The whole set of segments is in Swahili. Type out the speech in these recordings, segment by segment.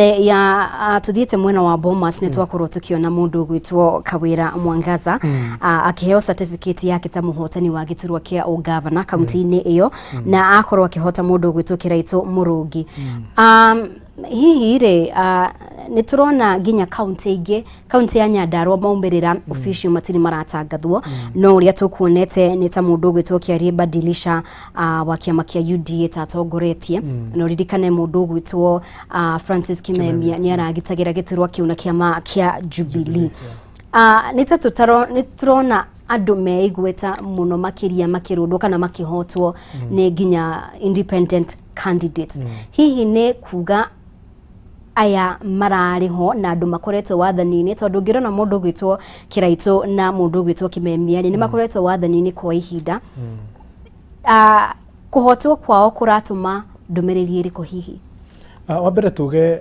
ya tuthiete mwena wa Bomas ni twakorwo tukiona mundu gwitwo Kawira Mwangaza akiheo certificate yake ta muhotani wa giturwa kia ugavana kaunti-ini iyo na akorwo akihota mundu gwitwo Kiraito Murugi. Hihi ri ni turona ginya county ingi, county ya Nyandarua maumirira official matiri maratangathwo no uria tukuonete ni ta mundu gwitwo Kiaribadilisha wa kiama kia UDA tatongoretie no ririkane mundu gwitwo Francis Kimemia ni aragitagira giturwa kiuna kiama kia Jubilee. Ni turona andu meigweta muno makiria makirundu kana makihotwo ni ginya independent candidates. Hihi ni kuga aya marariho na andu makoretwo wathanini tondu ngirona mundu gwitwo Kiraito na mundu gwitwo Kimemia ni makoretwo wathanini kwa ihinda. Kuhotwo kwao kuratuma ndumiriri iriko hihi? Wabere tuge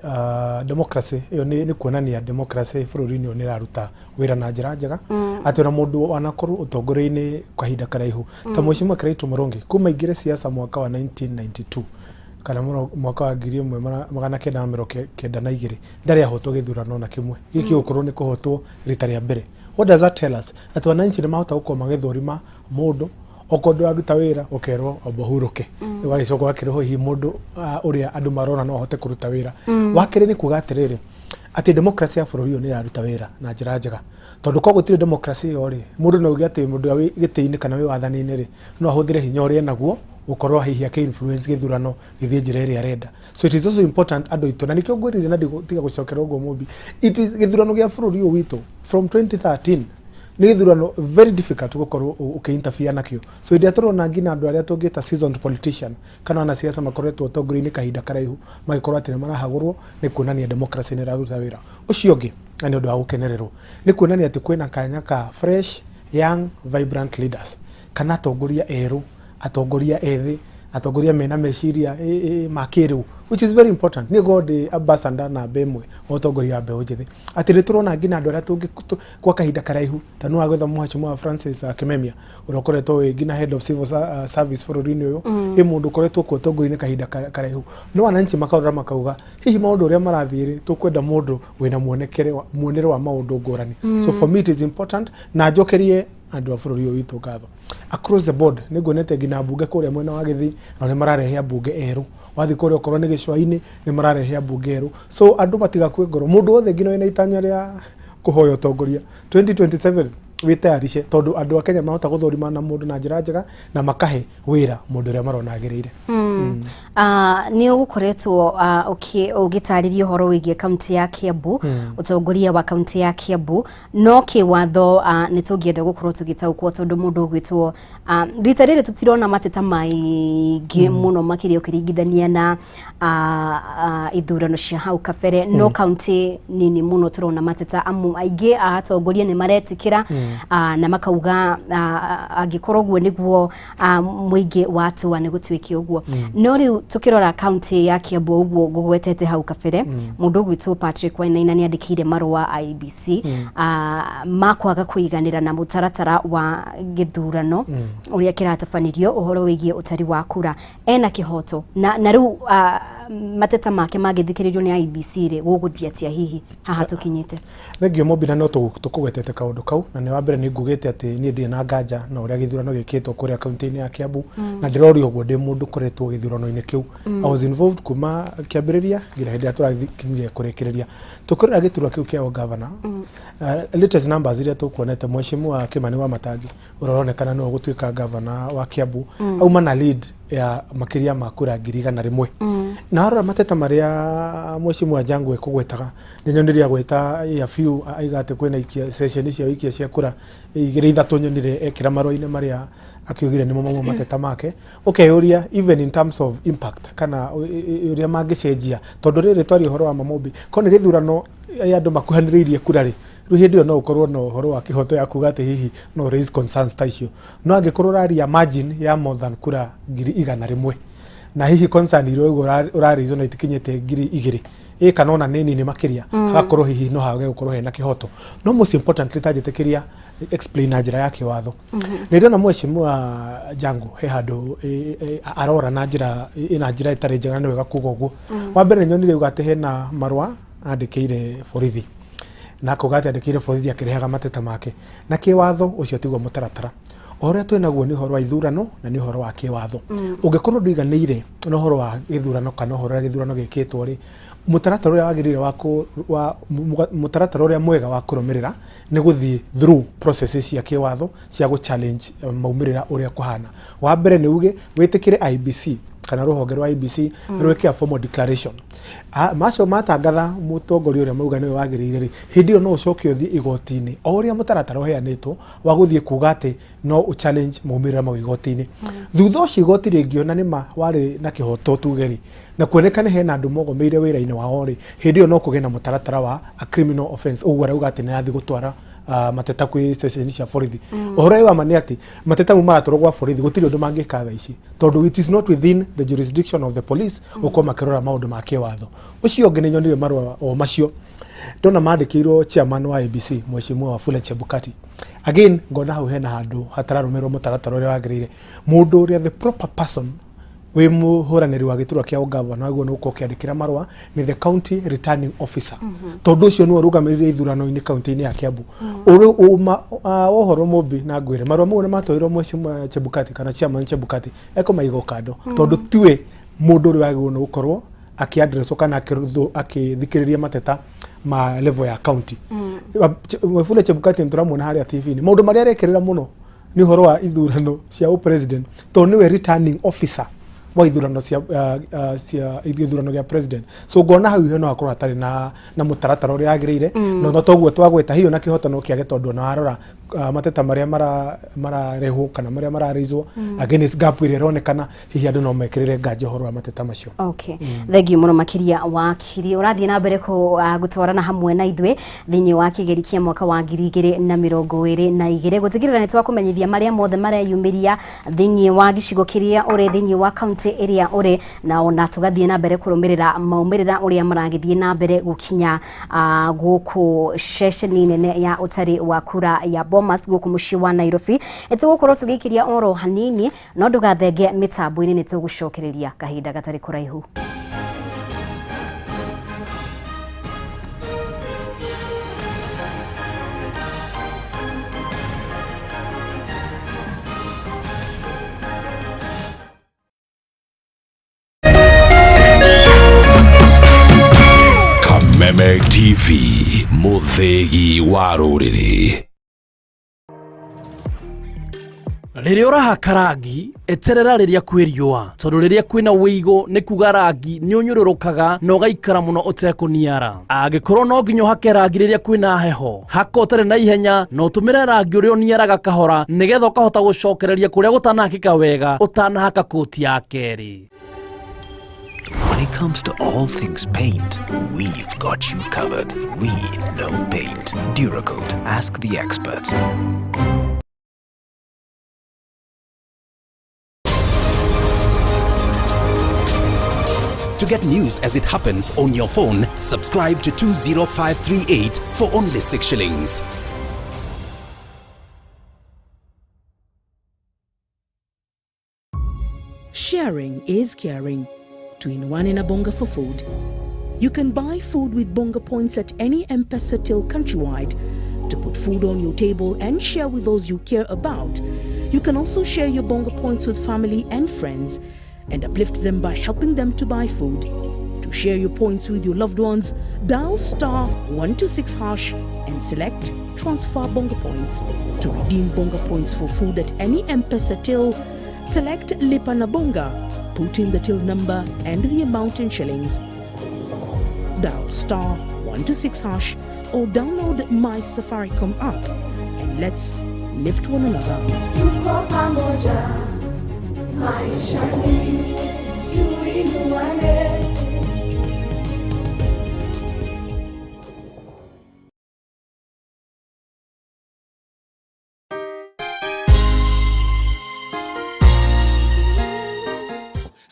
democracy iyo ni kuonania democracy bururi-ini ni raruta wira na njira njega ati na mundu wanakorwo utongore-ini kwa ihinda karaihu ta Mheshimiwa Kiraito Murugi kuma ingire siasa mwaka wa 1992 kana mwaka wa 1992 ndari ahotwo githurano na kimwe giki ukorwo ni kuhotwo rita ria mbere. What does that tell us? Ati wananchi ni mahota gukoma githurima mundu okondo aruta wira okerwo obohuruke wagicoko wakiriho hi mundu uria andu marona no ahote kuruta wira. Wakiri ni kuga atiriri ati demokrasia ya bururi ni yaruta wira na njira njega tondu ko gutire demokrasia yo ri mundu no ugi ati mundu wi giti-ini kana wi wathani-ini ri no ahuthire hinya uria naguo ukorwo hihi ake influence githurano githie njira iria arenda. So it is also important ando itu na nikyo ngwirire na tiga gucokera ugo mumbi it is githurano gia bururi witu from 2013 ni githurano very difficult gukorwo ukiinterfere nakyo. So idia turona ngina andu aria tungita seasoned politician kana na siasa makoretwo tongori-ini kahinda karaihu magikorwo atire marahagurwo ni kuonania democracy ni raruta wira ucio ngi ani undu wa gukenererwo ni kuonania ati kwina kanya ka fresh young vibrant leaders kana atongoria eru atongoria ethi atongoria mena meciria makiriu which is very important. Ni god ambassador na bemwe otongoria mbeũ njithi ati turona ngina andu aria tungi kwa kahinda karaihu tanu wa gwetha Mheshimiwa Francis Kimemia urokoretwo ngina head of civil service bururi-ini uyu mundu koretwo kwa tongoria-ini kahinda karaihu no wananchi makarora makauga hihi maundu uria marathiri tukwenda mundu wina muonere wa maundu ngurani. So for me it is important na njokerie andu a bururi uyu witu ngatho across the board ni nguonete ngina bunge kuria mwena wa Githii na ni mararehe bunge eru wathi kuria okorwo ni Gicua-ini ni mararehe bunge eru. So andu matiga kwe ngoro mundu wothe ngina wina itanya ria kuhoya utongoria 2027 witayarishe tondu andu a Kenya mahota guthurima na mundu na njira njega na makahe wira mundu ria marona agirire. Ni ugukoretwo ugitaririo horo wigie kaunti ya Kiambu utongoria wa kaunti ya Kiambu no kiwatho ni tungienda gukorwo tugitaukwo tondu mundu gwitwo rita riri tutirona mateta maingi muno makiria ukiringithania na ithurano cia hau kabere no kaunti nini muno turona mateta aingi atongoria ni maretikira na makauga angikorwo guo niguo muingi watu ni gutwiki uguo no riu tukirora county ya Kiambu uguo gugwetete hau kabere mundu gwitwo Patrick Wainaina ni andikire marua IEBC makwaga kuiganira na mutaratara wa githurano uria kiratabanirio uhoro wigie utari wa kura ena kihoto na riu mateta make magithikiririo ni IEBC ri guguthiatia hihi haha tukinyite. Thengio mobina no tukugwetete kaundu kau na ni wa mbere ni ngugite ati ni ndie na nganja na uria githurano gikitwo kuria kaunti-ini ya Kiambu na ndirori uguo ndi mundu koretwo githurano-ini kiu. I was involved kuma kiambiriria ngira hindi aturakinyiria kurekereria tukorera giturwa kiu kia governor latest numbers iria tukuonete Mheshimiwa Kimani wa Matangi uroronekana no gutwika governor wa Kiambu auma na lead ya makiria makura 101 na haro mateta maria Mheshimiwa Jangwe kugwetaga nyoniria gweta ya few aigate kwena ikia session cia ikia cia kura igire ithatu nyonire ekira maroi-ini maria akiugire nimo mamwe mateta make uria even in terms of impact kana uria mangicenjia tondu riri twari horo wa mamombi kone githurano ya andu makuhaniriirie kurari ruhindio no ukorwo no horo wa kihoto ya kuga ati hihi no raise concerns ta icio no angikorwo rari ya margin ya more than kura 101 na hihi concern iro urarizo na itikinyete ngiri igiri kana ona nini ni makiria agakorwo hihi no hage gukorwo hena kihoto no most importantly tajetekiria explain na njira yake watho ndio na mheshimiwa Jangu he handu arora na njira ina njira itari njega ni wega kuga uguo wa mbere nyonire ugate hena marwa andikire borithi na kugate andikire borithi akirehaga mateta make na kiwatho ucio tigwo mutaratara oria twenaguo ni horo wa ithurano na ni horo wa kiwatho ungikorwo nduiganire no horo wa githurano kana horo wa githurano gekitwo ri mutaratara uria wagirire wa mutaratara uria mwega wa kurumirira ni guthii through processes cia kiwatho cia go challenge maumirira uria kuhana wa mbere ni uge witikire IEBC kana ruhonge rwa IEBC rweke a formal declaration macio matangatha mutongori uria mauga ni wagirire ri hindi yo no ucoke uthi igoti-ini oria mutaratara uheanitwo wa guthii kuga ati no challenge maumirira mau igoti-ini thutha ucio igoti ringiona ni ma wari na kihoto tugeri na kuonekana hena andu mogomeire wira-ini wao ri hindi yo no kugena mutaratara wa a criminal offense uguo rauga ati ni athi gutwara mateta kwi station cia borithi ohoro wa mani ati mateta mu maratoro gwa borithi gutiri undu mangika tha ici tondu it is not within the jurisdiction of the police uko makirora maundu ma kiwatho ucio ngene nyonire marwa o macio ndona mandikirwo chairman wa IEBC mheshimiwa Wafula Chebukati again ngona hau hena handu hatararumirwo mutaratara uria wagirire mundu uria the proper person we muhuraniri wa giturwa kia ugavana aguo nuko kiandikira marwa ni the county returning officer tondu ucio no rugamirire ithurano-ini county-ini ya Kiambu ohoro mobi na ngwire marwa mu ne matoirwo mheshimiwa Chebukati kana chairman Chebukati eko maigo kando tondu tiwe mundu uri waguo no ukorwo akiaddress kana akithikiriria mateta ma level ya county Wafula Chebukati nturamwona haria TV ni maundu maria arekirira muno ni horo wa ithurano cia upresident tondu niwe returning officer wa ithurano cia ithurano ya president so ngona hau heno akorwo atari na mutaratara uria agirire no toguo twagweta hiyo na kihotano kiage tondu na arora mateta maria marareho kana maria mararizwo against gap iria ronekana hihi andu no mekirire nganje horo wa mateta macio okay thank you muno makiria wa kiri urathie na mbere ko gutwarana hamwe na ithwe thinyi wa kigerikia mwaka wa 2022 gutigirira ni twakumenyithia maria mothe maria yumiria thinyi wa gicigo kiria uri thinyi wa county area uri na ona tugathie na mbere kurumirira maumirira uria maragithie na mbere gukinya guku session nene ya utari wa kura ya Bomas guku muci wa Nairobi etugukorwo tugikiria oro hanini no ndugathenge mitambo-ini ni tugucokereria kahinda gatari kuraihu. Meme TV muthegi wa ruriri riria urahaka rangi eterera riria kwiriua tondu riria kwina wigo ni kuga rangi ni unyururukaga na ugaikara muno utekuniara angikorwo no nginya hake rangi riria kwina heho haka utari na ihenya no tumire rangi uria uniaraga kahora nigetha ukahota gucokereria kuria gutanahakika wega utanahaka koti ya keri. When it comes to all things paint, we've got you covered. We know paint. Duracoat, ask the experts. To get news as it happens on your phone, subscribe to 20538 for only 6 shillings. Sharing is caring. 2-in-1 in a bonga for food. You can buy food with bonga points at any M-Pesa till countrywide to put food on your table and share with those you care about. You can also share your bonga points with family and friends and uplift them by helping them to buy food. To share your points with your loved ones, dial *126# and select transfer bonga points. To redeem bonga points for food at any M-Pesa till, select Lipa na Bonga. Put in the till number and the amount in shillings. Dial *126# or download my Safaricom app and let's lift one another. Tuko pamoja, maishani, tuinuane.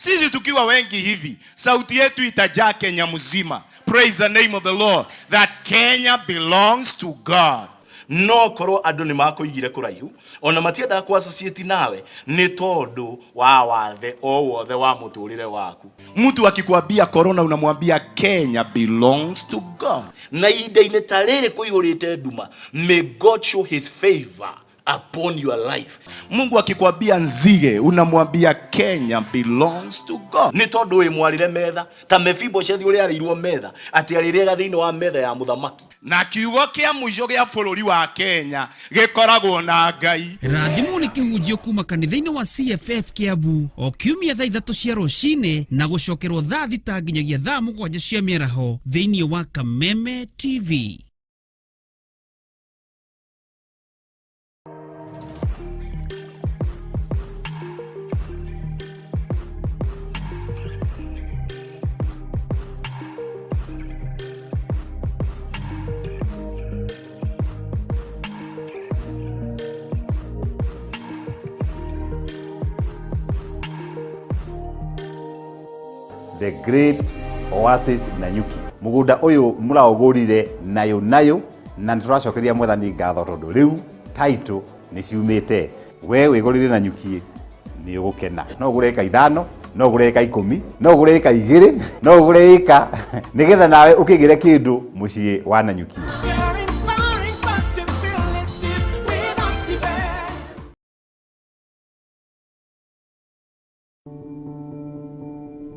Sisi tukiwa wengi hivi, sauti yetu itajaa Kenya mzima. Praise the name of the Lord. That Kenya belongs to God. No korwo andu ni makoigire kuraihu ona matienda ku associate nawe ni tondu wa wathe o wothe wa muturire waku. Mtu akikwambia corona unamwambia Kenya belongs to God. Na inde tarere kuihurite nduma, may God show his favor upon your life. Mungu akikwambia nzige unamwambia Kenya belongs to God. Ni tondu we mwarire metha ta Mephibosheth uri arirwo metha ati arirega thiini wa metha ya muthamaki. Na kiugo kia mwisho gia bururi wa Kenya gikoragwo na Ngai. Rathimu ni kihunjio kuma kanitha-ini wa CFF Kiambu o kiumia thaa 3 cia rucini na gucokerwo thaa 6 nginyagia thaa 7 cia mĩaraho thiini wa Kameme TV. The great oasis Nanyuki. Mugunda uyu muraogurire nayo na nituracokeria mwathani ngatho tondu riu title ni ciumite. We wigurire Nanyuki ni ugukena. No ugure eka 5, no ugure eka 10, no ugure eka 2, no ugure eka nigetha nawe ukigire kindu mucii wa Nanyuki.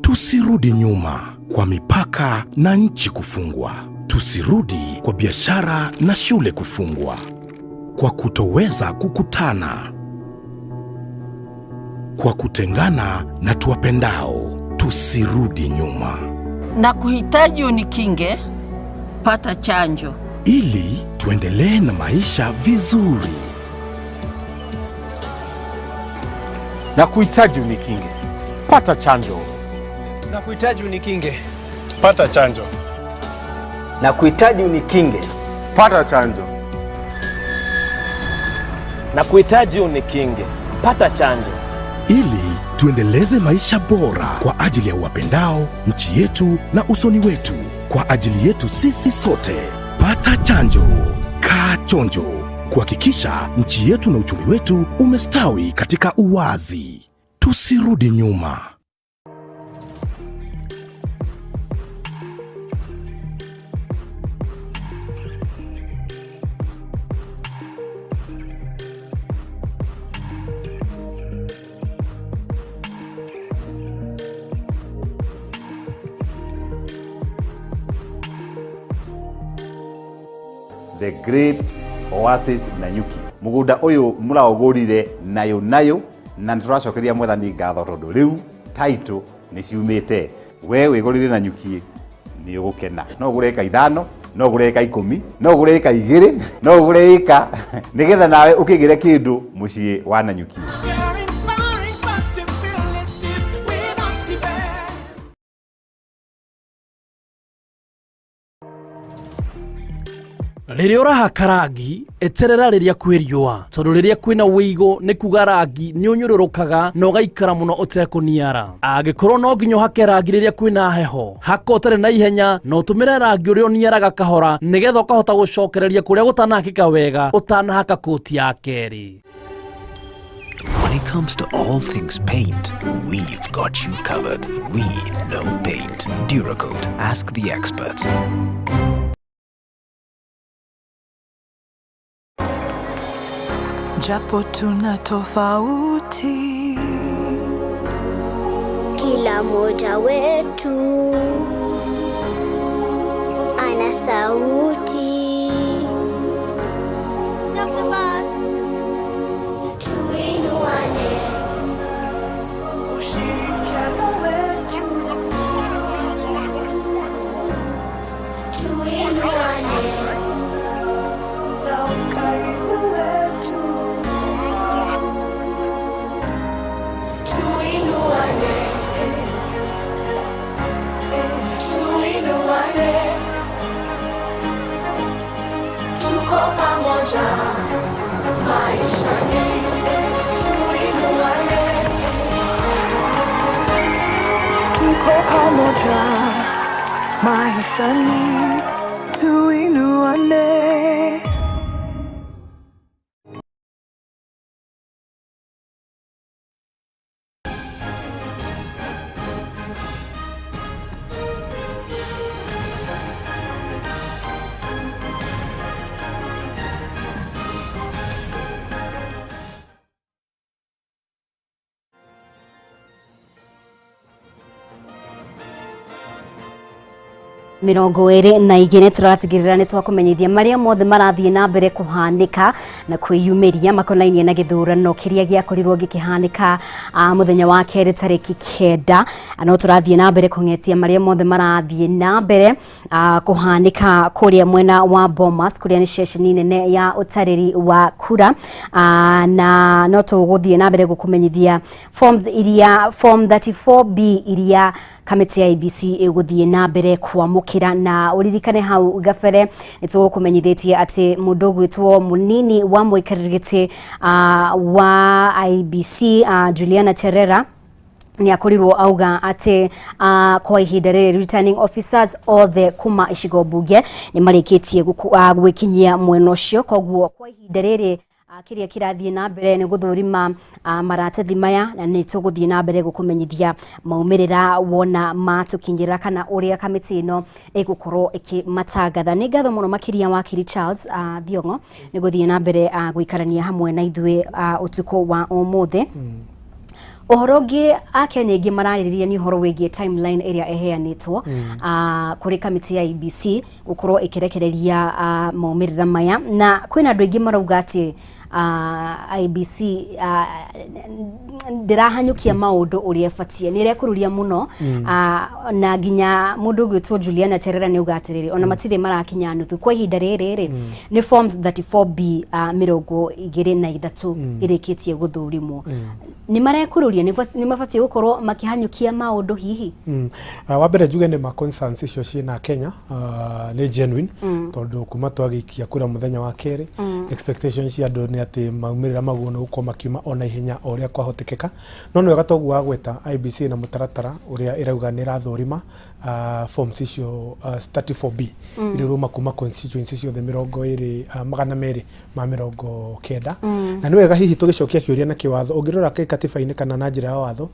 Tusirudi nyuma kwa mipaka na nchi kufungwa. Tusirudi kwa biashara na shule kufungwa. Kwa kutoweza kukutana. Kwa kutengana na tuwapendao. Tusirudi nyuma. Na kuhitaji unikinge, pata chanjo. Ili tuendelee na maisha vizuri. Na kuhitaji unikinge, pata chanjo. Na kuhitaji unikinge, pata chanjo. Na kuhitaji unikinge, pata chanjo. Na kuhitaji unikinge, pata chanjo. Ili tuendeleze maisha bora kwa ajili ya wapendao, nchi yetu na usoni wetu. Kwa ajili yetu sisi sote. Pata chanjo. Kaa chonjo. Kuhakikisha nchi yetu na uchumi wetu umestawi katika uwazi. Tusirudi nyuma. The great oasis Nanyuki. Mugunda uyu muraogurire nayo na nituracokeria mwathani ngatho tondu riu title ni ciumite. We wigurire Nanyuki ni ugukena. No ugure eka 5, no ugure eka 10, no ugure eka 2, no ugure eka nigetha nawe ukigire kindu mucii wa Nanyuki. Riria urahaka rangi eterera riria kwiriua tondu riria kwina wiigo ni kuga rangi ni unyururukaga na ugaikara muno utekuniara. Angikorwo no nginya hake rangi riria kwina heho, haka utari na ihenya no utumire rangi uria uniaraga kahora nigetha ukahota gucokereria kuria gutanahakika wega utanahaka koti ya keri. When it comes to all things paint, we've got you covered. We know paint. Duracoat, ask the experts. Japo tuna tofauti, kila moja wetu ana sauti. Stop the bus. Tuinuane, ushirikiano wetu. Tuinuane, na ukaribu wetu. pamoja maishani tuinuane. mirongo ere na igene turatigirira ni twakumenyithia maria mothe marathie na mbere kuhanika na kwiyumiria makonainie na githurano kiria giakorirwo gikihanika muthenya wa keri tariki 9 no turathie na mbere kungetia maria mothe marathie na mbere kuhanika kuria mwena wa Bomas kuria ni session nene ya utariri wa kura na no tuguthie na mbere gukumenyithia forms iria form 34B iria kamiti ya IEBC iguthie na mbere kwamukira na uririkane hau gafere nitukumenyithitie ati mundu gwitwo munini wa muikarigite wa IEBC Juliana Cherera ni akorirwo auga ati kwa ihinda riri returning officers othe kuma icigo bunge ni marikitie gwikinyia mweno cio koguo kwa ihinda riri kiria kirathie na mbere ni guthurima maratathi maya na ni tuguthie na mbere gukumenyithia maumirira wona matukinyira kana uria kamiti ino igukorwo ikimatangatha. Ni ngatho muno makiria wakiri Charles Thiongo ni guthie na mbere gwikarania hamwe na ithwe utuko wa umuthi. Ohorogi Akenya ingi maraririria ni horo wigie timeline area eheanitwo kuri kamiti ya IEBC gukorwo ikirekereria maumirira maya na kwina andu ingi marauga ati IEBC ndirahanyukia maundu uria fatie ni rekururia muno na ginya mundu gwitwo Juliana Cherera ni ugatiriri ona matire marakinya nuthu kwa ihinda riri ni forms 34B mirongo igiri na ithatu irikitie guthurimwo ni marekururia ni mafatie gukorwo makihanyukia maundu hihi wa mbere juge ni ma concerns icio ciina Kenya ni genuine tondu kuma twagikia kura muthenya wa keri expectations cia andu ni ati maumirira maguno uko makiuma ona ihenya oria kwahotekeka no no gatogu wa gweta IEBC na mutaratara uria irauga ni rathorima forms icio 34B iruma kuma constituency cio the mirongo iri magana meri ma mirongo kenda na niwega hihi tugicokia kiuria na kiwatho ungirora katiba-ini kana na njira ya watho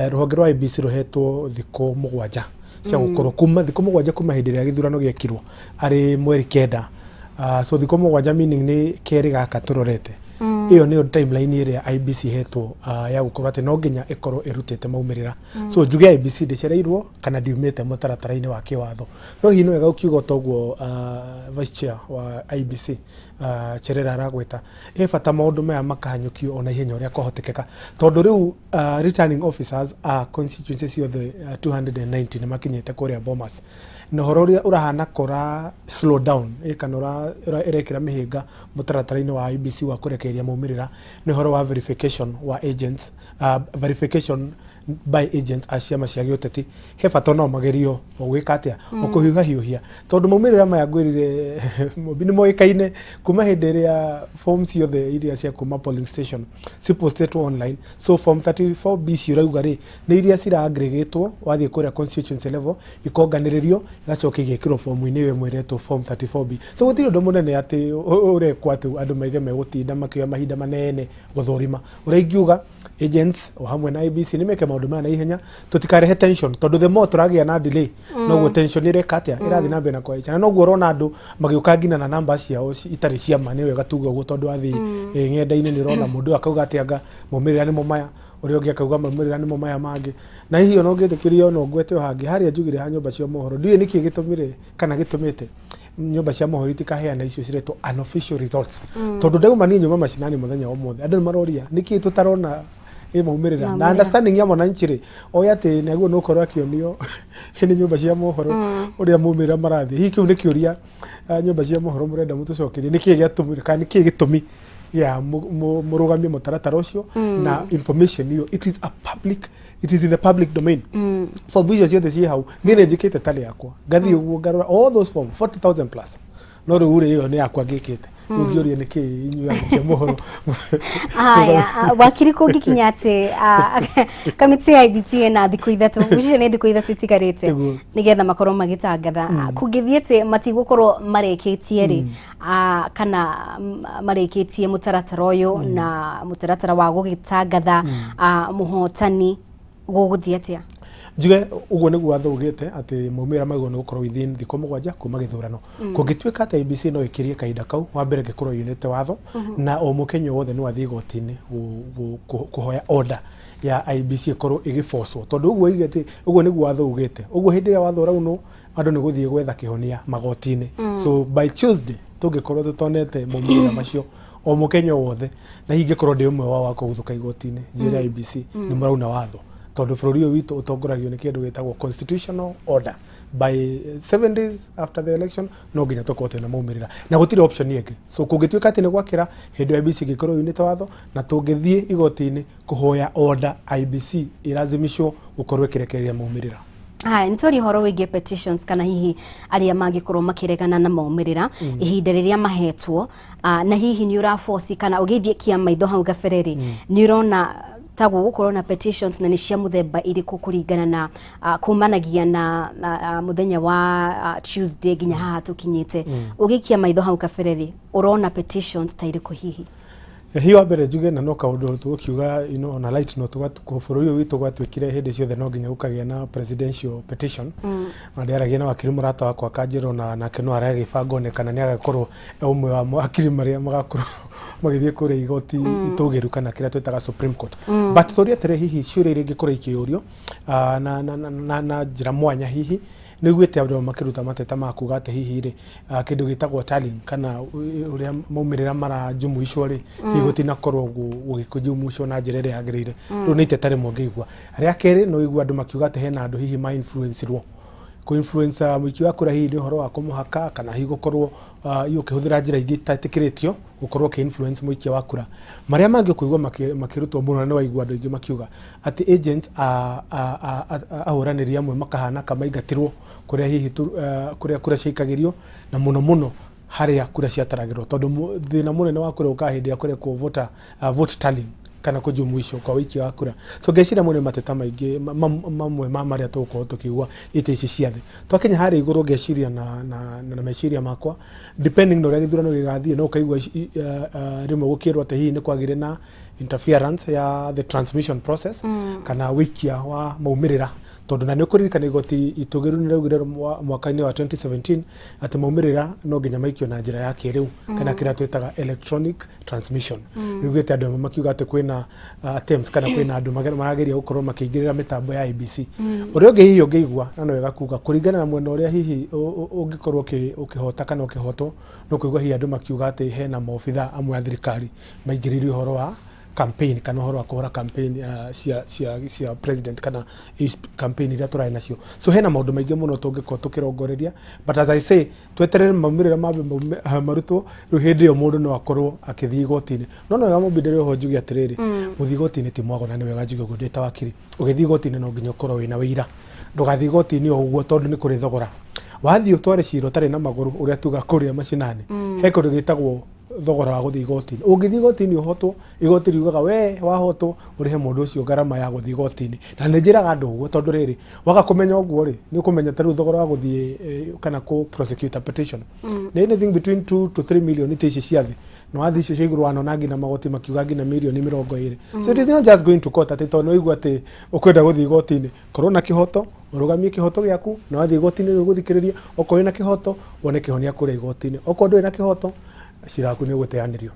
ruhonge rwa IEBC ruhetwo thiko mugwanja cia gukorwo kuma thiko mugwanja kuma hindi ria githurano giekirwo ari mweri 9 so thiko mugwanja meaning ni keri gaka turorete iyo ni timeline ire IEBC hetwo ya gukorwo ati no nginya ikorwo irutete maumirira so juge IEBC ndicereirwo kana diumete mutaratara-ini wa kiwatho no hino wega ukiuga toguo vice chair wa IEBC Cherera aragweta bata maundu maya makahanyukio ona ihenya uria kwahotekeka tondu riu returning officers constituencies of the 290 ni makinyete kuria Bomas no hororia urahana kora slow down kana irekira mihinga mutaratara-ini wa IEBC wa kurekeria maumirira ni horo wa verification wa agents verification by agents aciama cia gioteti bata no magerio gwika atia ukuhiuha hiuhia tondu maumirira maya ngwirire mobini moikaine kuma hindi ria forms yothe iria cia kuma polling station si posted online so form 34B cirauga ri ni iria cira aggregatwo wathie kuria constituency level ikonganiririo igacoka igekirwo form-ini we mwiretwo form 34B so gutiri undu munene ati urekwa ati andu maige megutinda makioya mahinda manene guthurima urengiuga agents o hamwe na IEBC ni meke maundu mana ihenya tutikarehe tension tondu the more turagia na delay no tension ire katia irathi na mbere na kwa ichana no guoro na andu magiuka ngina na number ciao itari cia mani we gatuga ugo tondu athi ngenda-ini ni rona mundu akauga ati anga maumirira ni mumaya uri ungi akauga maumirira ni mumaya mangi na hiyo no ngithikirio no ngwete hangi haria njugire ha nyumba cia mohoro ndiye niki gitumire kana gitumite nyumba cia mohoro itikaheana icio ciretwo unofficial results tondu ndeuma ni nyumba macinani muthenya omothe andu maroria niki tutarona maumirira na understanding ya mwananchi ri oyate naguo no korwa kionio ni nyumba cia mohoro uria maumirira marathi hiki ni kiuria nyumba cia mohoro murenda mutucokerie niki giatumire kana niki gitumi ya murugamie mutaratara ucio na information hiyo it is a public it is in the public domain for visuals ciothe ciĩ hau niĩ nĩ njĩkĩte tali yakwa ngathiĩ ũguo ngarora all those forms 40,000 plus no rĩu rĩ ĩyo nĩ yakwa ngĩkĩte ũngĩũria nĩ kĩ inyuĩ kĩa mohoro haya wakiri kũngĩkinya atĩ kamĩtĩ ya IEBC na thikũ ithatũ gũcicio nĩ thikũ ithatũ itigarĩte nĩgetha makorwo magĩtangatha kũngĩthiĩ atĩ matigũkorwo marĩkĩtie rĩ kana marĩkĩtie mũtaratara ũyũ na mũtaratara wa gũgĩtangatha mũhotani gũgũthiĩ atĩa njuge uguo nĩguo watho ugĩte atĩ maumĩrĩra maigwo nĩ gũkorwo within thikũ mũgwanja kuma gĩthurano kũngĩtuĩka atĩ IEBC no ĩkĩrie kahinda kau wa mbere ngĩkorwo yunĩte watho na o mũkenya wothe nĩ wathiĩ igoti-inĩ kũhoya order ya IEBC ĩkorwo ĩgĩbocwo tondũ ũguo oige atĩ ũguo nĩguo watho ugĩte ũguo hĩndĩ ĩrĩa watho ũraunwo andũ nĩ gũthiĩ gwetha kĩhonia magoti-inĩ so by Tuesday tũngĩkorwo tũtonete maumĩrĩra macio o mũkenya wothe na hingĩkorwo ndĩ ũmwe wao wa kũguthũka igoti-inĩ njĩra IEBC nĩ mũrauna watho tondũ bũrũri ũyũ witũ ũtongoragio nĩ kĩndũ gĩtagwo constitutional order by 7 days after the election no nginya tũkorwo twĩna maumĩrĩra na gũtirĩ option ĩngĩ so kũngĩtuĩka atĩ nĩ gwakĩra hĩndĩ IEBC ĩngĩkorwo yunĩte watho na tũngĩthiĩ igoti-inĩ kũhoya order IEBC ĩrazimishwo gũkorwo ĩkĩrekereria maumĩrĩra. Haya nĩ tũri horo wĩgiĩ petitions kana hihi arĩa mangĩkorwo makĩregana na maumĩrĩra ihinda rĩrĩa mahetwo na hihi nĩ ũraforce kana ũgĩthiĩ kĩama hau gabere rĩ nĩ ũrona ta gũgũkorwo na petitions na nĩ cia mũthemba irĩkũ kũringana na kumanagia na mũthenya wa Tuesday nginya haha tũkinyĩte ũgĩikia maitho hau kabere rĩ ũrona petitions ta irĩkũ hihi hiyo wa mbere njuge na no kaũndũ tũkiuga on a light note bũrũri ũyũ witũ gwatuĩkire hĩndĩ ciothe no nginya gũkagĩa na presidential petition na ndĩaragia na wakiri mũrata wakwa Kanjĩro na nake no aragĩbanga onekana nĩ agakorwo ũmwe wa makiri marĩa magakorwo magĩthiĩ kũrĩa igoti itũgĩru kana kĩrĩa twĩtaga Supreme Court but tũria tere hihi ciũria iria ingĩkorwo ikĩũrio na njĩra mwanya hihi nĩguĩte andũ makĩruta mateta ma kuga atĩ hihi rĩ kĩndũ gĩtagwo tallying kana ũrĩa maumĩrĩra marajumuicwo rĩ igũtinakorwo gũgĩkũjumuicwo na njĩra ĩrĩa yagĩrĩire rĩu nĩ iteta rĩmwe ngĩigua arĩa kerĩ no igua andũ makiuga atĩ hena andũ hihi ma influencerwo ku-influencer mũiki wa kura hihi nĩ ũhoro wa kũmũhaka kana hihi gũkorwo ũkĩhũthĩra njĩra ingĩ itetĩkĩrĩtio gũkorwo ũkĩ-influence mũiki wa kura marĩa mangĩ kũigua makĩrutwo mũno na waigua andũ aingĩ makiuga atĩ agents ahũranĩri amwe makahana kamaingatirwo kũrĩa hihi kũrĩa kura ciikagĩrio na mũno harĩa kura ciataragĩrwo tondũ thĩna mũnene wa kura ũkaga hĩndĩ ya kũrekwo vote tallying kana kũjumuicwo kwa wiki wa kura so ngeciria mũno mateta maingĩ mamwe ma marĩa tũgũkorwo tũkiugua ite ici ciothe twakinya harĩa igũrũ ngeciria na meciria makwa depending na ũrĩa gĩthurano gĩgathiĩ no kaigua rĩmwe gũkĩrwo atĩ hihi nĩ kwagĩrĩ na interference ya the transmission process kana wikia wa maumĩrĩra tondũ na nĩ ũkũririkana igoti itũgĩru nĩ raugire mwaka-inĩ wa 2017 atĩ maumĩrĩra no nginya maikio na njĩra ya kĩrĩu kana kĩrĩa twĩtaga electronic transmission nĩugĩte andũ makiuga atĩ kwĩna attempts kana kwĩna andũ marageria gũkorwo makĩingĩrĩra mĩtambo ya IEBC ũrĩa ũngĩ hihi ũngĩigua na no wega kuga kũringana na mwena ũrĩa hihi ũngĩkorwo ũkĩhota kana ũkĩhotwo no kũigua hihi andũ makiuga atĩ hena maobitha amwe a thirikari maingĩrĩire ũhoro wa campaign kana ũhoro wa kũhũra campaign cia president kana campaign iria tũrarĩ nacio so hena maũndũ maingĩ mũno tũngĩkorwo tũkĩrongoreria but as I say tweterere maumĩrĩra marutwo rĩu hĩndĩ ĩyo mũndũ no akorwo akĩthiĩ igoti-inĩ no wega mũmbindĩre oho njuge atĩrĩrĩ gũthiĩ igoti-inĩ ti mwago na nĩ wega njuge ũguo ndĩ ta wakiri ũgĩthiĩ igoti-inĩ no nginya ũkorwo wĩna wĩira ndũgathiĩ igoti-inĩ o ũguo tondũ nĩ kũrĩ thogora wathiĩ ũtware cira ũtarĩ na magũrũ ũrĩa tuga kũrĩa macinani he kũndũ gĩtagwo thogora wa gũthiĩ igoti-inĩ ũngĩthiĩ igoti-inĩ ũhotwo igoti riugaga we wahotwo ũrĩhe mũndũ ũcio ngarama ya gũthiĩ igoti-inĩ na nĩ njĩraga andũ ũguo tondũ rĩrĩ waga kũmenya ũguo rĩ nĩ ũkũmenya tarĩu thogora wa gũthiĩ kana kũ prosecute a petition nĩ anything between 2 to 3 million ita ici cia thĩ no wathi icio cia igũrũ wanona nginya magoti makiuga nginya mirioni 20 so it is not just going to court atĩ tondũ igua atĩ ũkwenda gũthiĩ igoti-inĩ korwo na kĩhoto ũrũgamie kĩhoto gĩaku na wathiĩ igoti-inĩ nĩ ũgũthikĩrĩria okorwo wĩna kĩhoto wone kĩhonia kũrĩa igoti-inĩ okorwo ndũrĩ na kĩhoto ciraku nĩ ũgũteanĩrio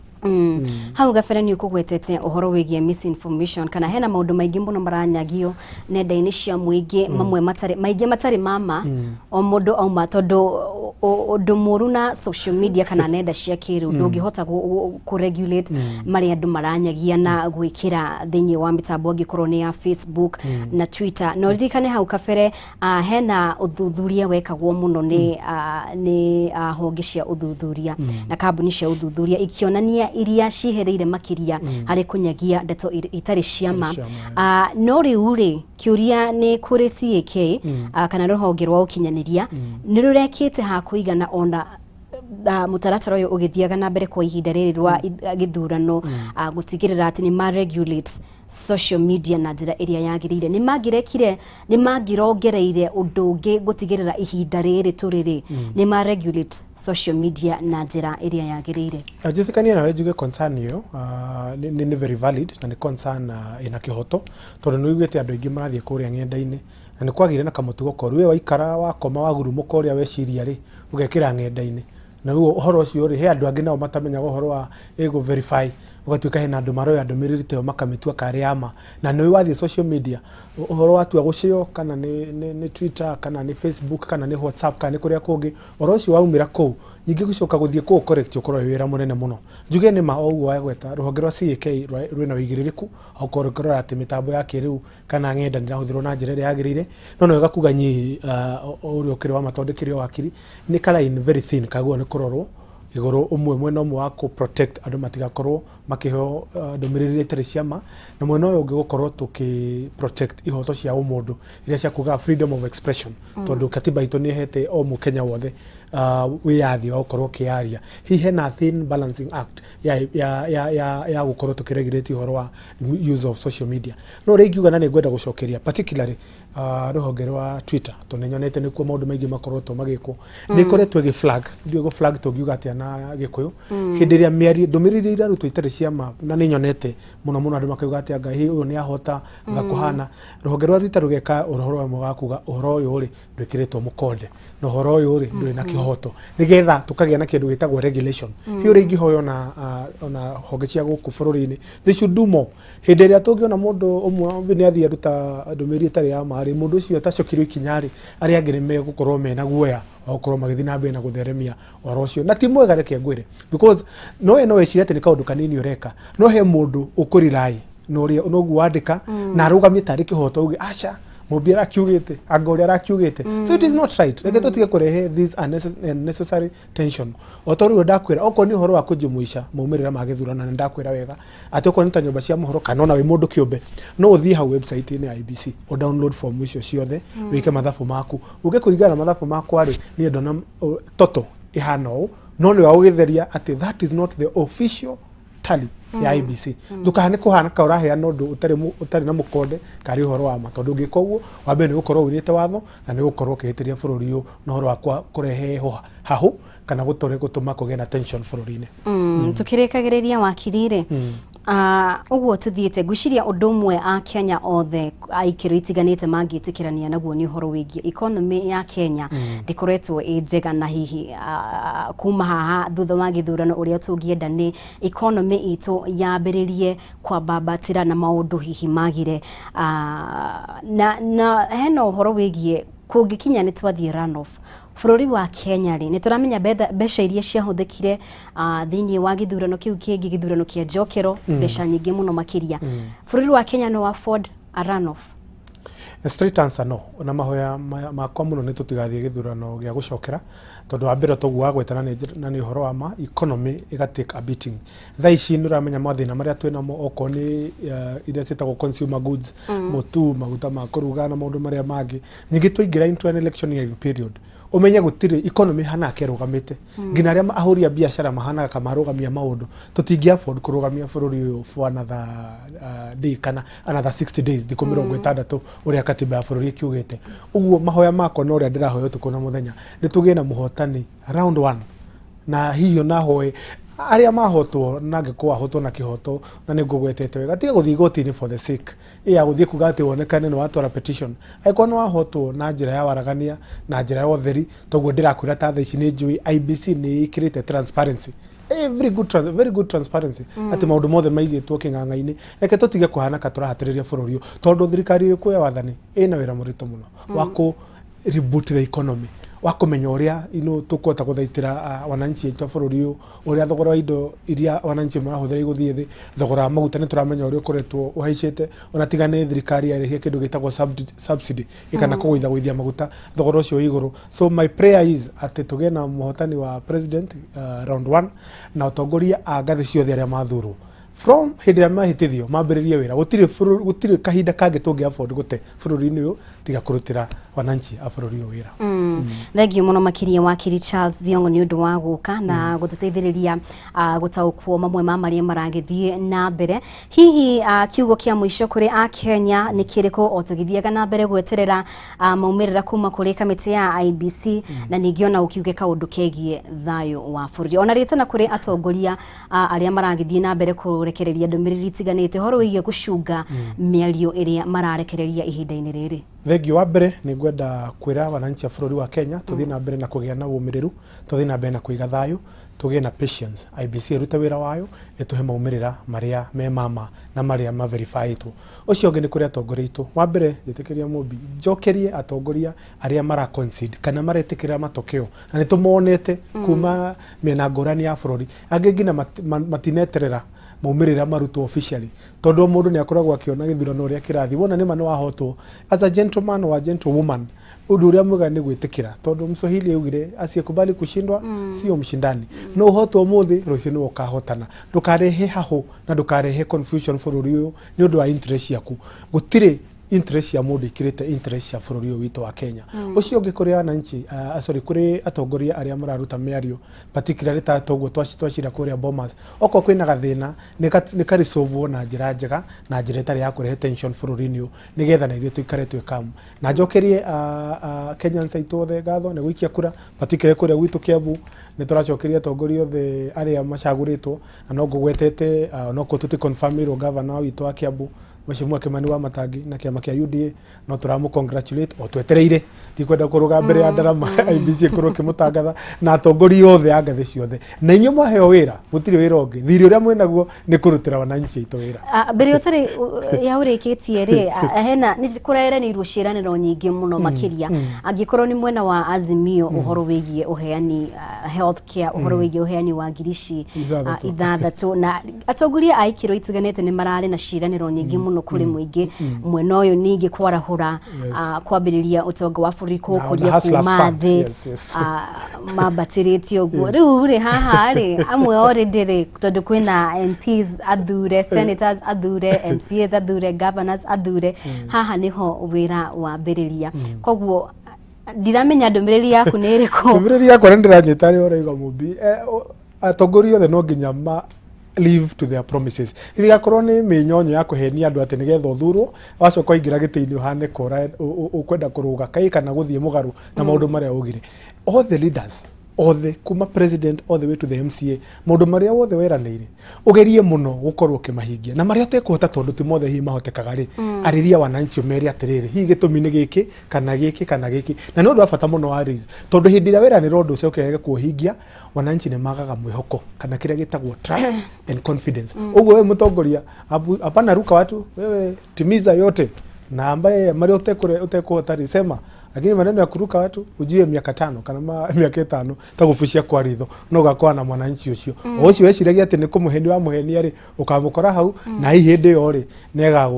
hau gabere nĩ ũkũgwetete ũhoro wĩgiĩ misinformation kana hena maũndũ maingĩ mũno maranyagio nenda-inĩ cia mũingĩ mamwe maingĩ matarĩ mama o mũndũ auma tondũ ũndũ mũru na social media kana nenda cia kĩrĩu ndũngĩhota kũregulate marĩa andũ maranyagia na gwĩkĩra thĩinĩ wa mĩtambo angĩkorwo nĩ ya Facebook na Twitter no ririkane hau kabere hena ũthuthuria wekagwo mũno nĩ honge cia ũthuthuria na kambuni cia ũthuthuria ikionania iria cihereire makiria hari kunyagia ndeto itari ciama no riu ri kiuria ni kuri CAK kana ruhonge rwa ukinyaniria ni rurekite ha kuigana ona mutaratara uyu ugithiaga na mbere kwa ihinda riri rwa githurano gutigirira ati ni ma regulate social media na njira iria yagirire ni magirekire ni magirongereire undu ungi gutigirira ihinda riri turiri ni ma regulate social media na njira iria yagirire ajithikania nawe njuge concern yo ni very valid na ni concern ina kihoto tondu ni wigite andu aingi marathie kuria ng'enda-ini na ni kwagire na kamutugo koru we waikara wakoma wagurumuka uria weciria ri ugekira ng'enda-ini na ruo uhoro ucio ri he andu angi nao matamenya uhoro wa ego verify ugatuika hena andu maroya Ndumiriri teo makamitua kari ama na ni wathi social media uhoro watua gucio kana ni Twitter kana ni Facebook kana ni WhatsApp kana ni kuria kungi uhoro ucio waumira ku nyingi gucoka guthie ku correct ukoro wira munene muno njuge ni ma oguo wagweta ruhonge rwa CAK rwina wigiririku aukorora ati mitambo ya kiriu kana ng'enda ndirahuthirwo na njira iria yagirire no no gakuga nyi uri ukiri wa matondekire wakiri ni kala in very thin kaguo ni kurorwo igoro umwe mwena umwe wa ku protect andu matigakorwo makiheo Ndumiriri itari ciama na mwena uyu ungigokorwo tuki protect ihoto cia umundu iria cia kuga freedom of expression tondu katiba itu ni hete o mukenya wothe wiyathi wa gukorwo kiaria hihe na thin balancing act ya gukorwo tukiregulate uhoro wa use of social media no regiuga na ni gwenda gucokeria particularly ruhonge rwa Twitter tondu nyonete ni kuo maundu maingi makorwo to magiko ni koretwe gi flag ndio go flag tugiuga atia na gikuyu hindi ria miari Ndumiriri irarutwo itari ciama na ni nyonete muno andu makauga atia ngai uyu ni ahota ngakuhana ruhonge rwa Twitter rugeka uhoro wa muga kuga uhoro uyu ri ndwikiritwo mukonde no uhoro uyu ri nduri na kihoto nigetha tukagia na kindu gitagwo regulation hiyo ringi hoyo na honge cia guku bururi-ini they should do more hindi ria tungiona mundu umwe ni athia ruta Ndumiriri itari ya mari mundu ucio atacokirwo ikinyari ari angire me gukorwo mena guoya okorwo magithi na mbere na gutheremia uhoro ucio na ti mwega reke ngwire because no eciria ati ni kaundu kanini ureka no he mundu ukurirai no ria no guandika na arugamie tari kihoto ugi acha mubira akiugite agori arakiugite so it is not right reke tutige kurehe this unnecessary tension otoru ndakwira oko ni horo wa kujumuisha maumirira magithurana na ndakwira wega ati oko nita nyumba cia mohoro kana na we mundu kiumbe no uthie ha website ni IEBC o download form icio ciothe wike mathabu maku uge kuringana mathabu maku ari ni ndona toto ihano no ni wa ugitheria ati that is not the official tally ya IEBC dukahane kuhana ka urahe no ndu utari na mukonde kari horo wa matondu ngikoguo wambe ni gukorwo wirite watho na ni gukorwo kihitiria bururi uyu no horo wa kurehe hahu kana gutore gutuma kugena tension bururi-ini tukirikagiriria wakirire uguo tuthiite ngwiciria undu umwe a Kenya othe aikiro itiganite mangitikirania naguo ni horo wigie economy ya Kenya ndikoretwo njega na hihi kuma haha thutha wa githurano uria tungienda ni economy itu yambiririe kwambabatira na maundu hihi magire na heno horo wigie kungikinya ni twathie runoff bururi wa Kenya ri ni turamenya besha iria ciahuthikire thiini wa githurano kiu kingi githurano kia njokero besha nyingi muno makiria bururi wa Kenya no afford a runoff straight answer no na mahoya makwa muno ni tutigathie githurano gia gucokera tondu wa mbere togu wagwetana na ni horo wa ma economy igatake a beating thaici nuramenya mathina maria twina mo oko ni iria citagwo consumer goods mutu maguta ma kuruga na maundu maria mangi nyingi tuingira into an election period umenye gutire economy hana kerugamite ngina aria ahuri biashara mahana kamarugamia maundu tutingi afford kurugamia bururi uyu for another day kana another 60 days diko 60 uria katiba ya bururi kiugite uguo mahoya makwa no ria ndirahoya tukuna muthenya nitugie na muhotani round 1 na hiyo na hoye aria mahotwo nangikwa hotwo na kihoto na ningugwetete wega tiga guthii gotini for the sake ya guthii kugati wonekane no watwara petition aiko no ahotwo na njira ya waragania na njira ya otheri toguo ndirakwira ta thaici ni njui IEBC ni ikirite transparency very good transparency ati maundu mothe maigitwo king'ang'a-ini reke tutige kuhana katurahatiriria bururi tondu thirikari iri kuya wathani ina wira murito muno wa ku reboot the economy wakumenya uria tukota guthaitira wananchi cha bururi uria thogora wa indo iria wananchi marahuthira iguthie thi thogora maguta ni turamenya uria ukoretwo uhaicite ona tigane thirikari yarihia kindu gitagwo subsidy ikana kugwithia maguta thogora ucio iguru. So my prayer is ati tugena muhotani wa president round 1 na utongoria agathi ciothe aria mathurwo from hidira mahitithio mambiririe wira gutire kahinda kange tungi afford gute bururi-ini uyu tiga kurutira wananchi a bururi uyu wira. Thank you muno makiria wakiri Charles Thiongo ni undu wa guka na gututeithiriria gutaukwo mamwe ma maria maragithie na mbere. Hihi kiugo kia mwisho kuri a Kenya ni kiriko otugithiaga na mbere gweterera maumirira kuma kuri kamiti ya IEBC na ningiona ukiuge kaundu kegie thayo wa bururi ona ritana kuri atongoria aria maragithie na mbere kurekereria ndumiriri tiganite horo wigie gucunga miario iria mararekereria ihinda-ini riri. Thank you. Wabere ni gwenda kwira wananchi a bururi wa Kenya tuthie na mbere na kugia na umiriru, tuthie na mbere na kuiga thayo, tugie na patience. IEBC irute wira wayo etuhe maumirira maria me mama na maria ma verify tu. Ucio ngi ni kuri atongoria itu. Wabere yetikiria mubi jokerie atongoria aria mara concede kana maretikira matokeo. Na nitumonete kuma mena ngorani ya bururi. Angi ngina matineterera maumirira maruto officially tondu mundu ni akoragwo akiona githurano ria kirathi wona nima no ahotwo as a gentleman or a gentlewoman undu uria mwega ni gwitikira tondu Mswahili augire asiyekubali kushindwa sio mshindani no hotwo muthi rucio ni ukahotana ndukarehe haho na ndukarehe confusion bururi uyu ni undu wa interest yaku gutire interest ya mundu ikirite interest ya bururi uyu witu wa Kenya. Ucio ngi kuri wananchi sorry kuri atongoria aria mararuta miario particularly ta togo twashira kuri Bomas oko kwina gathina ni karisolve na njira njega na njira itari ya kurehe tension bururi-ini uyu nigetha na ithuĩ tuikare twikamu na njokerie Kenyans aitu othe ngatho ni gwikia kura particularly kuri gwitu Kiambu ni turacokeria atongoria othe aria macaguritwo na no ngugwetete no ko tuti confirm governor witu wa Kiambu Mheshimiwa Kimani wa Matangi na kiama kia UDA no turamu congratulate o twetereire tikwenda kuruga mbere ya ndarama IEBC kuru kimutangatha na atongoria othe angathi ciothe na inyo maheo wira gutire wira ungi thiri uria mwenaguo ni kurutira wananchi itu wira mbere utari ya urikitie ri hena ni kureranirwo ciraniro nyingi muno makiria angikorwo ni mwena wa Azimio uhoro wigie uheani healthcare uhoro wigie uheani wa ngirici ithathatu na atongoria aikiro itiganete ni marari na ciraniro nyingi muno kuri muingi mwena uyu ningi kwarahura kwambiriria utongo wa bururi kuria kuma thi mabatiriti uguo riu ri haha ri amwe already ri tondu kwina MPs athure senators athure MCAs athure governors athure haha niho wira wa mbiriria koguo ndiramenya ndumiriri yaku ni iriku ndumiriri yakwa ndiranyita ri ora iga mubi atongoria othe no nginya live to their promises. Ithigakorwo ni minyonyo ya kuhenia andu ati nigetha uthurwo wacoka ingira gitiini uhane kora ukwenda kuruga kai kana guthie mugaru na maundu maria ugire. All the leaders, all the kuma president all the way to the MCA maundu maria wothe weranire ugerie muno gukorwo kimahingia na maria utekuhota tondu ti mothe hi mahotekaga ri ariria wananchi meri atiriri hi gitumi ni giki kana giki kana giki na no ndu afata muno wa riz tondu hindi ira weranire undu ucio ukege kuhingia wananchi ni magaga mwihoko kana kiria gitagwo trust and confidence. Uguo we mutongoria hapana ruka watu wewe timiza yote na ambaye maria utekuhota ri sema lakini maneno ya kuruka watu ujue miaka 5 kana miaka 5 tagufucia kwa ritho no gakwa na mwananchi ucio ucio weciragia ati ni kumuhendi wa muheni ari ukamukora hau na hi hindi yo ri nega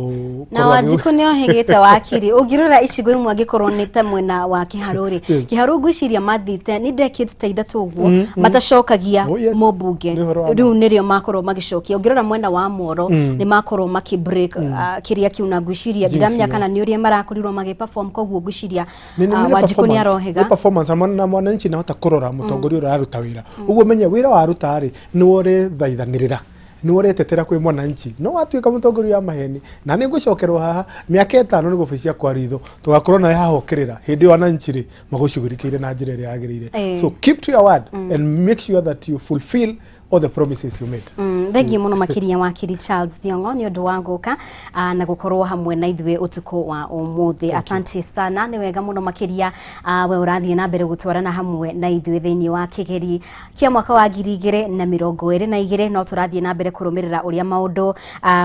na wanjiku ni ohegete wakiri ugirura icigo imwe angikorwo ni ta mwena wa Kiharuri Kiharu gwiciria mathite ni decades ta ithatu uguo matacokagia mobunge riu nirio makorwo magicokia ugirura mwena wa Moro ni makorwo makibreak kiria kiuna gwiciria ndiramenya kana ni uria marakorirwo magiperform koguo gwiciria wanjiku ni arohega performance na mwananchi na hota kurora mutongoria ura aruta wira uguo menye wira wa aruta ri ni wore thaithanirira ni wore tetera kwi mwananchi no watuika mutongoria wa maheni na ni gucokerwo haha miaka 5 ni gufucia kwa ritho tugakorwo na hahokirira hindi wananchi ri magucugurikire na njira ria yagirire so keep to your word and make sure that you fulfill all the promises you made. Thengi muno makiria wakiri Charles Thiongo ni undu wa guka na gukorwo hamwe na ithuĩ utuku wa umuthi. Asante sana, ni wega muno makiria we urathie na mbere gutwarana hamwe na ithuĩ thĩinĩ wa kigeri kia mwaka wa 2022 no turathie na mbere kurumirira uria maundu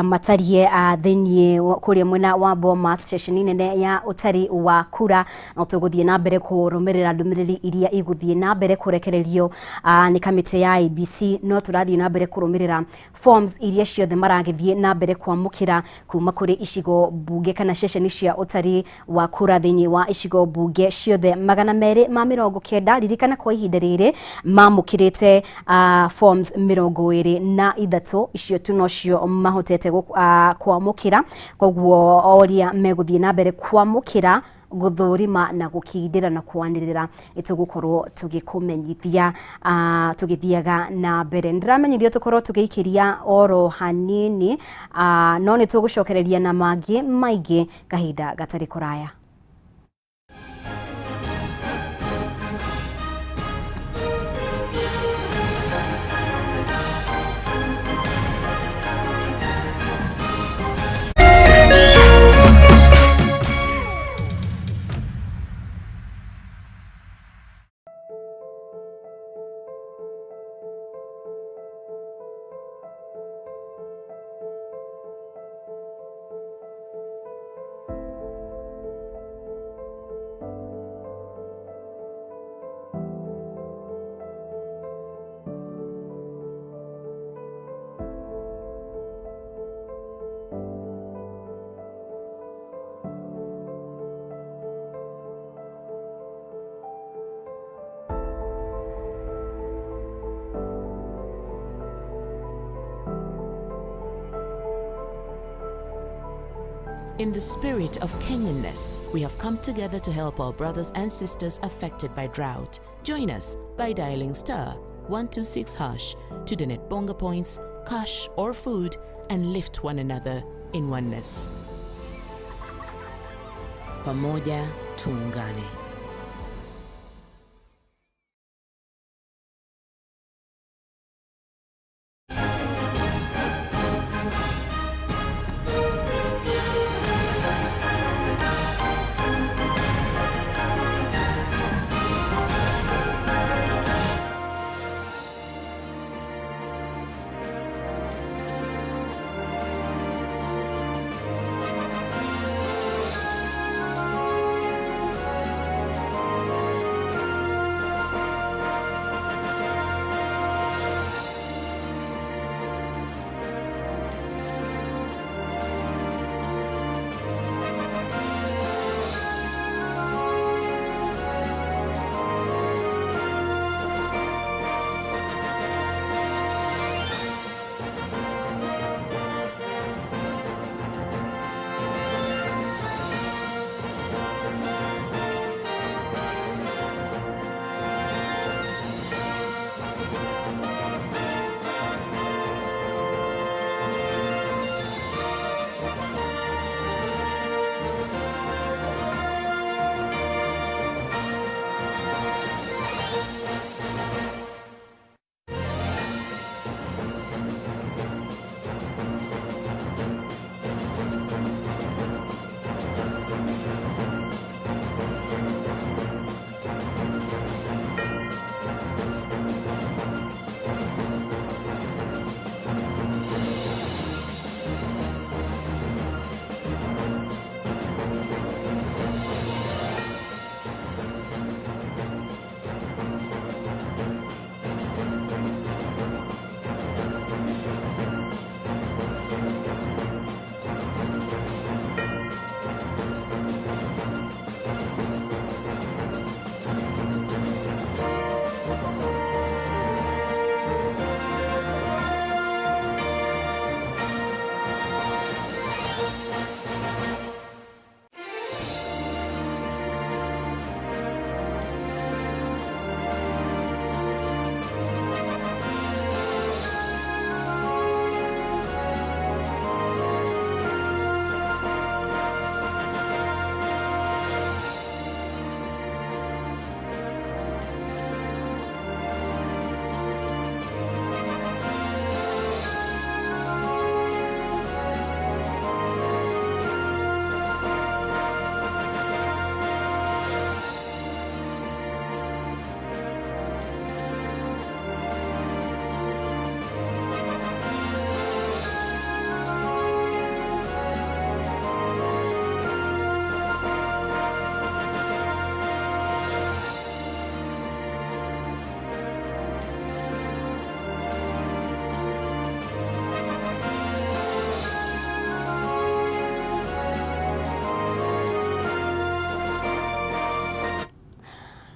matarie thĩinĩ kuria mwena wa Bomas session nene ya utari wa kura no tuguthie na mbere kurumirira ndumiriri iria iguthie na mbere kurekererio ni kamite ya IEBC no turathie na mbere kurumirira forms iria ciothe maragithie na mbere kwamukira kuma kuri icigo bunge kana session cia utari wa kura thĩinĩ wa icigo bunge ciothe 290 ririkana kwa ihinda rĩrĩ mamukirite forms 23 icio tu nocio mahotete kwamukira koguo oria meguthie na mbere kwamukira guthurima na gukindira na kwanirira itugukorwo tugikumenyithia tugithiaga na mbere ndiramenyithio tukorwo tugiikiria oro hanini no ni tugucokereria na mangi maingi kahinda gatari kuraya. In the spirit of Kenyanness, we have come together to help our brothers and sisters affected by drought. Join us by dialing *126# to donate bonga points, cash or food and lift one another in oneness. Pamoja tuungane.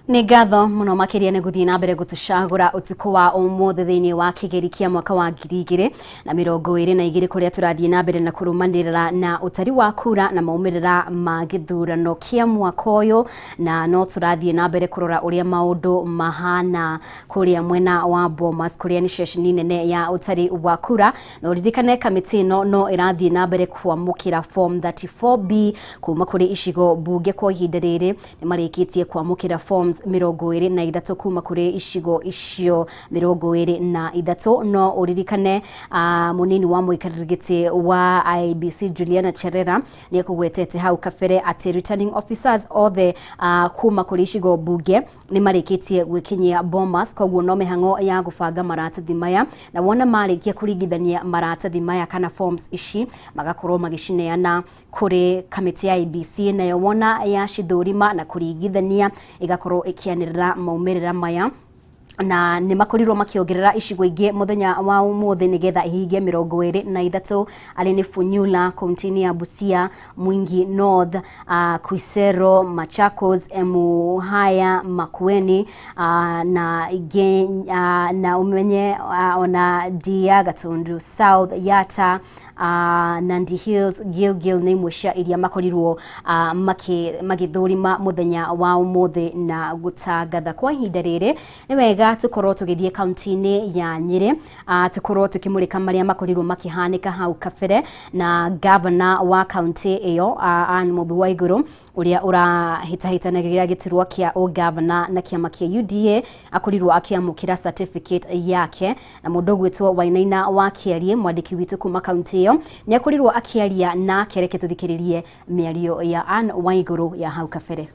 Nĩ ngatho mũno makĩria nĩ gũthiĩ na mbere gũtũcagũra ũtukũ wa ũmũthĩ thĩinĩ wa kĩgeri kĩa mwaka wa 2022 kũrĩa tũrathiĩ na mbere na kũrũmanĩrĩra na ũtari wa kura na maumirira ma gĩthurano kĩa mwaka ũyũ, na no tũrathiĩ na mbere kũrora ũrĩa maũndũ mahana kũrĩa mwena wa Bomas kũrĩa nĩ ceceni nene ya ũtari wa kura, na ũririkane kamĩtĩ ĩno no ĩrathiĩ na mbere kwamũkĩra form 34B kuma kũrĩ icigo mbunge kwa ihinda rĩrĩ. Nĩ marĩkĩtie kwamũkĩra forms 23 kuma kũrĩ icigo icio 23, no ũririkane mũnini wa mũikarĩri gĩtĩ wa IEBC Juliana Cherera nĩ kũgwetete hau kabere atĩ returning officers othe kuma kũrĩ icigo mbunge nĩ marĩkĩtie gwĩkinyia Bomas, koguo no mĩhang'o ya gũbanga maratathi maya, na wona marĩkia kũringithania maratathi maya kana forms ici magakorwo magĩcineana kũrĩ kamĩtĩ ya IEBC, nayo wona ya cithũrima na kũringithania igakorwo ikianĩrĩra maumirira maya, na nĩ makorirwo makiongerera icigo ingĩ muthenya wa ũmũthĩ nĩgetha ihinge 23 arĩ nĩ Funyula, Komtini ya Busia, Mwingi North, Kuisero, Machakos, Emuhaya, Makueni na ingĩ na umenye ona Dia, Gatundu South, Yata, Nandi Hills, Gilgil nĩ imwe cia iria makorirwo magĩthũrima muthenya wa ũmũthĩ na gũtangatha kwa ihinda rĩrĩ. Nĩ wega tukorwo tũgĩthiĩ kaunti-inĩ ya Nyeri tukorwo tukimurika maria makorirwo makihanika hau kabere, na governor wa kaunti ĩyo Anne Mũmbi wa Igũrũ ũrĩa ũrahĩtahĩtanagĩrĩra gĩturwa kĩa ũgavana na kĩama kĩa UDA akorirwo akĩamũkĩra certificate yake, na mũndũ ũgwĩtwo Wainaina wa Kĩarie, mwandĩki witũ kuma kaunti ĩyo, nĩ akorirwo akĩaria na kereke tũthikĩrĩrie mĩario ya Anne wa Igũrũ ya hau kabere.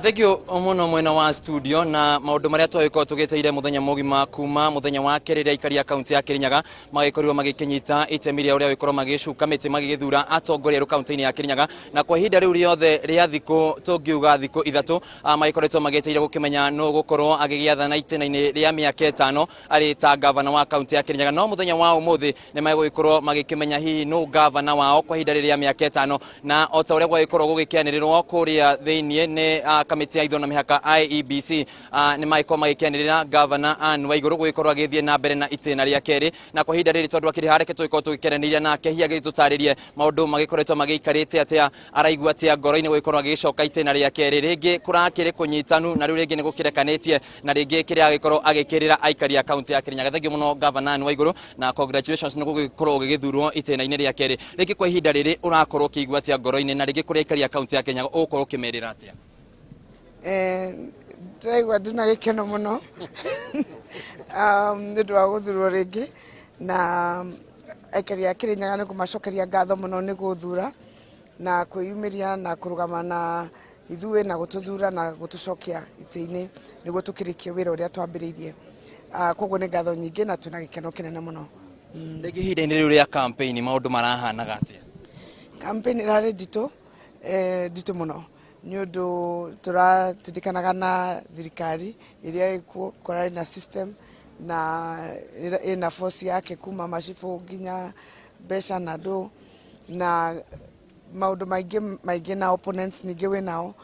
Thank you muno mwena wa studio, na maundu maria twagĩkorwo tũgĩteire muthenya mũgima kuma muthenya wa kerĩ aikari ya kaunti ya Kĩrĩnyaga magĩkorirwo magĩkinyita itemi rĩa ũrĩa gĩkorwo magĩcuka mĩtĩ magĩgĩthura atongoria rũ kaunti-inĩ ya Kĩrĩnyaga, na kwa ihinda rĩu rĩothe rĩa thikũ tũngiuga thikũ ithatũ magĩkoretwo magĩteire gũkĩmenya no gũkorwo agĩgĩathana itĩna-inĩ rĩa mĩaka 5 arĩ ta gavana wa kaunti ya Kĩrĩnyaga, no muthenya wa ũmũthĩ nĩ magũgĩkorwo magĩkĩmenya hihi no gavana wao kwa ihinda rĩa mĩaka 5, na o ta ũrĩa gwagĩkorwo gũgĩkĩanĩrĩrwo kũrĩa thĩinĩ nĩ kamĩtĩ ya ithurano mĩhaka IEBC nĩ magĩkorwo magĩkĩanĩrĩra gavana Anne wa Igũrũ gũgĩkorwo agĩthiĩ na mbere na itĩna rĩa kerĩ, na kwa ihinda rĩrĩ tondũ akĩrĩ hareke tũgĩkorwo tũgĩkenanĩria nake hihi agĩtũtarĩrie maũndũ magĩkoretwo magĩikarĩte atĩa, araigua atĩa ngoro-inĩ gũgĩkorwo agĩcoka itĩna rĩa kerĩ, rĩngĩ kũrakĩrĩ kũnyitanu na rĩu rĩngĩ nĩ gũkĩrekanĩtie na rĩngĩ kĩrĩa agĩkorwo agĩkĩrĩra aikari a kaunti ya Kĩrĩnyaga. Thengiũ mũno gavana Anne wa Igũrũ, na congratulations nĩ gũgĩkorwo ũgĩgĩthurwo itĩna-inĩ rĩa kerĩ. Rĩngĩ kwa ihinda rĩrĩ ũrakorwo ũkĩigua atĩa ngoro-inĩ, na rĩngĩ kũrĩa aikari a kaunti ya Kĩrĩnyaga ũgũkorwo ũkĩmerĩra atĩa? Ndĩraigua ndĩna gĩkeno mũno nĩ ũndũ wa gũthurwo rĩngĩ, na aikari a Kĩrĩnyaga nĩ kũmacokeria ngatho mũno nĩ gũthura na kwĩyumĩria na kũrũgama na ithuĩ na gũtũthura na gũtũcokia itĩ-inĩ nĩguo tũkĩrĩkie wĩra ũrĩa twambĩrĩirie. Koguo nĩ ngatho nyingĩ na twĩna gĩkeno kĩnene mũno. Rĩngĩ ihinda-inĩ rĩu rĩa campaign maũndũ marahanaga atĩa? Campaign ĩrarĩ nditũ mũno nĩ ũndũ tũratindĩkanaga na thirikari ĩrĩa ĩkuo, kũrarĩ na system na ĩna force yake kuma macibũ nginya mbeca na andũ na maũndũ maingĩ na opponents ningĩ wĩnao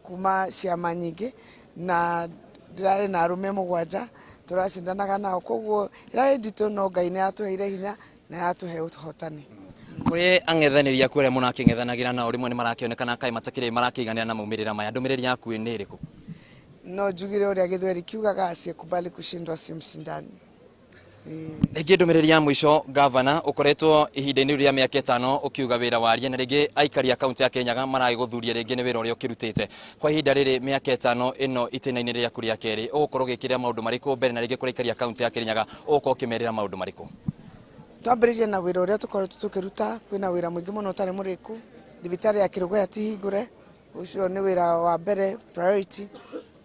kuma ciama nyingĩ, na ndĩrarĩ na arũme 7 tũracindanaga nao, koguo ĩrarĩ nditũ, no Ngai nĩ yatũheire hinya na yatũhe ũhotani. Kũrĩ ang'ethanĩri aku arĩa mũrakĩng'ethanagĩra nao rĩmwe nĩ marakĩonekana kaĩ matakĩrĩ marakĩiganĩra na maumĩrĩra maya, ndũmĩrĩri yaku nĩ ĩrĩkũ? No njugire ũrĩa Gĩthweri kiugaga asiyekubali kushindwa si mshindani. Rĩngĩ ndũmĩrĩri ya mũico gavana, ũkoretwo ihinda-inĩ rĩa mĩaka 5 ũkiuga wĩra warie, na rĩngĩ aikari a kaunti ya Kĩrĩnyaga maragĩgũthuria rĩngĩ nĩ wĩra ũrĩa ũkĩrutĩte. Kwa ihinda rĩrĩ mĩaka 5 ĩno itĩna-inĩ rĩaku rĩa kerĩ ũgũkorwo ũgĩkĩrĩra maũndũ marĩkũ mbere, na rĩngĩ kũrĩ aikari a kaunti ya Kĩrĩnyaga ũgũkorwo ũkĩmerĩra maũndũ marĩkũ? Twambĩrĩrie na wĩra ũrĩa tũkoretwo tũkĩruta. Kwĩna wĩra mũingĩ mũno ũtarĩ mũrĩku. Thibitarĩ ya Kĩrũgũya ti hingũre, ũcio nĩ wĩra wa mbere priority.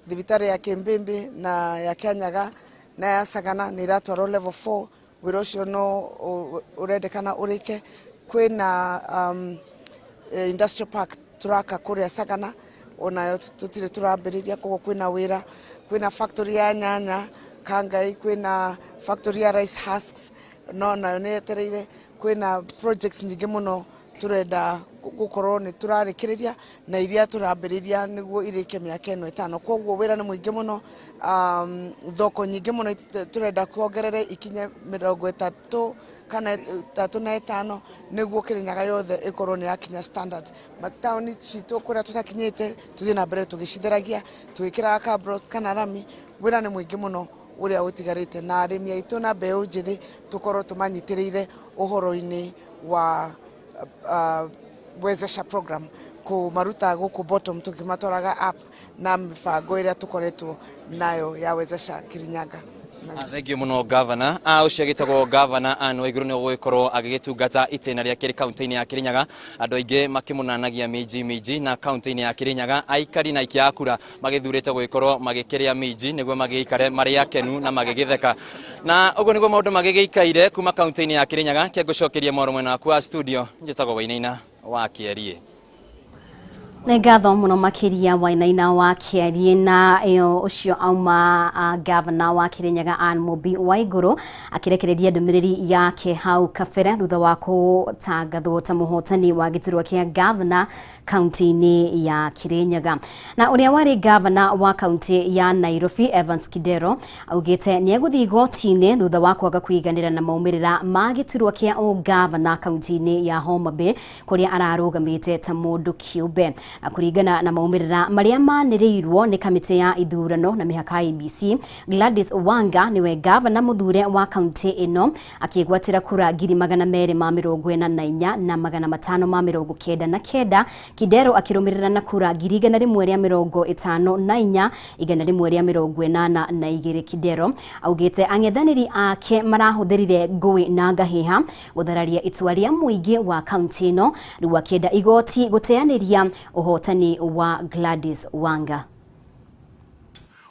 Thibitarĩ ya Kĩmbĩmbĩ na ya Kĩanyaga na ya Sagana nĩ iratwarwo level 4, wĩra ũcio no ũrendekana ũrĩke. Kwĩna industrial park turaka kũrĩa Sagana, onayo tũtirĩ tũrambĩrĩria, koguo kwĩna wĩra. Kwĩna factory ya nyanya Kangai, kwĩna factory ya rice husks no nayo nĩ yetereire. Kwĩna projects nyingĩ mũno turenda gukorwo ni turarekereria na iria turambiriria niguo irike miaka eno 5 koguo wira ni muingi muno thoko nyingi muno turenda kuongerere ikinye 30 kana 35 niguo Kirinyaga yothe ikorwo ni yakinya standard matauni citu kuria tutakinyite tuthie na mbere tugicitheragia twikira cabros kana rami wira ni muingi muno uria utigarite na arimi aitu na mbeu njithi tukorwo tumanyitiriire uhoro-ini wa wezesha program ku maruta guku bottom tukimatwaraga up na mibango iria tukoretwo nayo ya wezesha Kirinyaga. Thank you muno governor. Ucio gitagwo governor Anne Waiguru ni gugikorwo agigitungata itena ria kiri county-ini ya Kirinyaga. Andu aingi makimunanagia miji na county-ini ya Kirinyaga. Aikari na ikia akura magithurite gugikorwo magikiria miji niguo magiikare mari akenu na magigitheka. Na uguo niguo maundu magigiikaire kuma county-ini ya Kirinyaga. Kengucokeria moro mwena waku wa studio. Njitagwo Wainaina wa Kierie. Ngatho muno makiria Wainaina wa Kierie na ucio auma governor wa Kirinyaga Anne Mubi Waiguru akirekereria ndumiriri yake hau kabere thutha wa gutangathwo ta muhotani wa giturwa kia governor county-ini ya Kirinyaga. Na uria wari governor wa county ya Nairobi Evans Kidero augite ni eguthi igoti-ini thutha wa kwaga kuiganira na maumirira ma giturwa kia governor county-ini ya Homa Bay kuria ararugamite ta mundu kiumbe. Kuringana na maumirira maria manirirwo ni kamiti ya ithurano na mihaka IEBC, Gladys Wanga niwe governor muthure wa county ino akigwatira kura 244 na 599. Kidero akirumirira na kura 154 182. Kidero augite ang'ethaniri ake marahuthirire ngui na ngahiha guthararia itua ria muingi wa county ino riu akienda igoti guteaniria uhotani wa Gladys Wanga.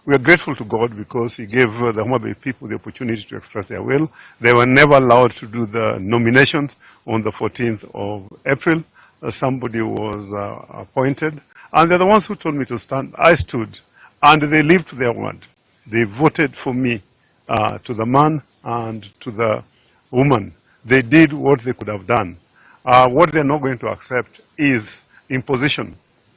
We are grateful to God because He gave the Homa Bay people the opportunity to express their will. They were never allowed to do the nominations on the 14th of April. Somebody was appointed, and they're the ones who told me to stand. I stood, and they lived to their word. They voted for me, to the man and to the woman. They did what they could have done. What they're not going to accept is imposition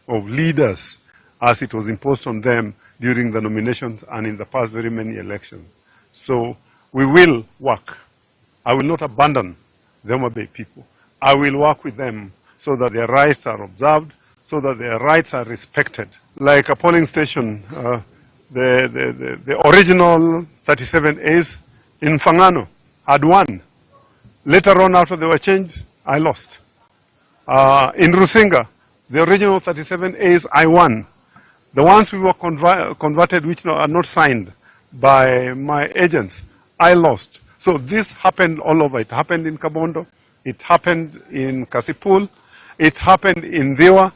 of leaders as it was imposed on them during the nominations and in the past very many elections. So we will work. I will not abandon the Homa Bay people. I will work with them so that their rights are observed, so that their rights are respected. Like a polling station, the original 37As in Fangano had won. Later on, after they were changed, I lost. In Rusinga, the original 37As, I won. The ones we were converted, which are not signed by my agents, I lost. So this happened all over. It happened in Kabondo. It happened in Kasipul. It happened in Dewa.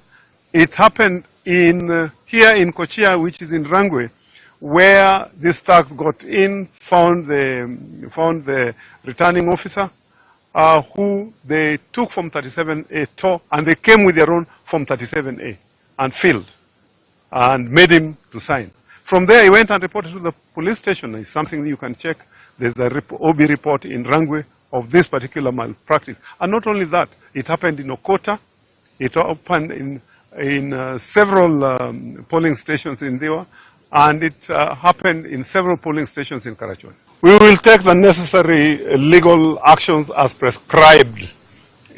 It happened in here in Kochia, which is in Rangwe, where these thugs got in, found the returning officer, who they took from 37A TOR, and they came with their own from 37A and filled and made him to sign. From there, he went and reported to the police station. It's something that you can check. There's the OB report in Rangwe of this particular malpractice. And not only that, it happened in Okota. It happened in several polling stations in Dewa, and it happened in several polling stations in Karachuan. We will take the necessary legal actions as prescribed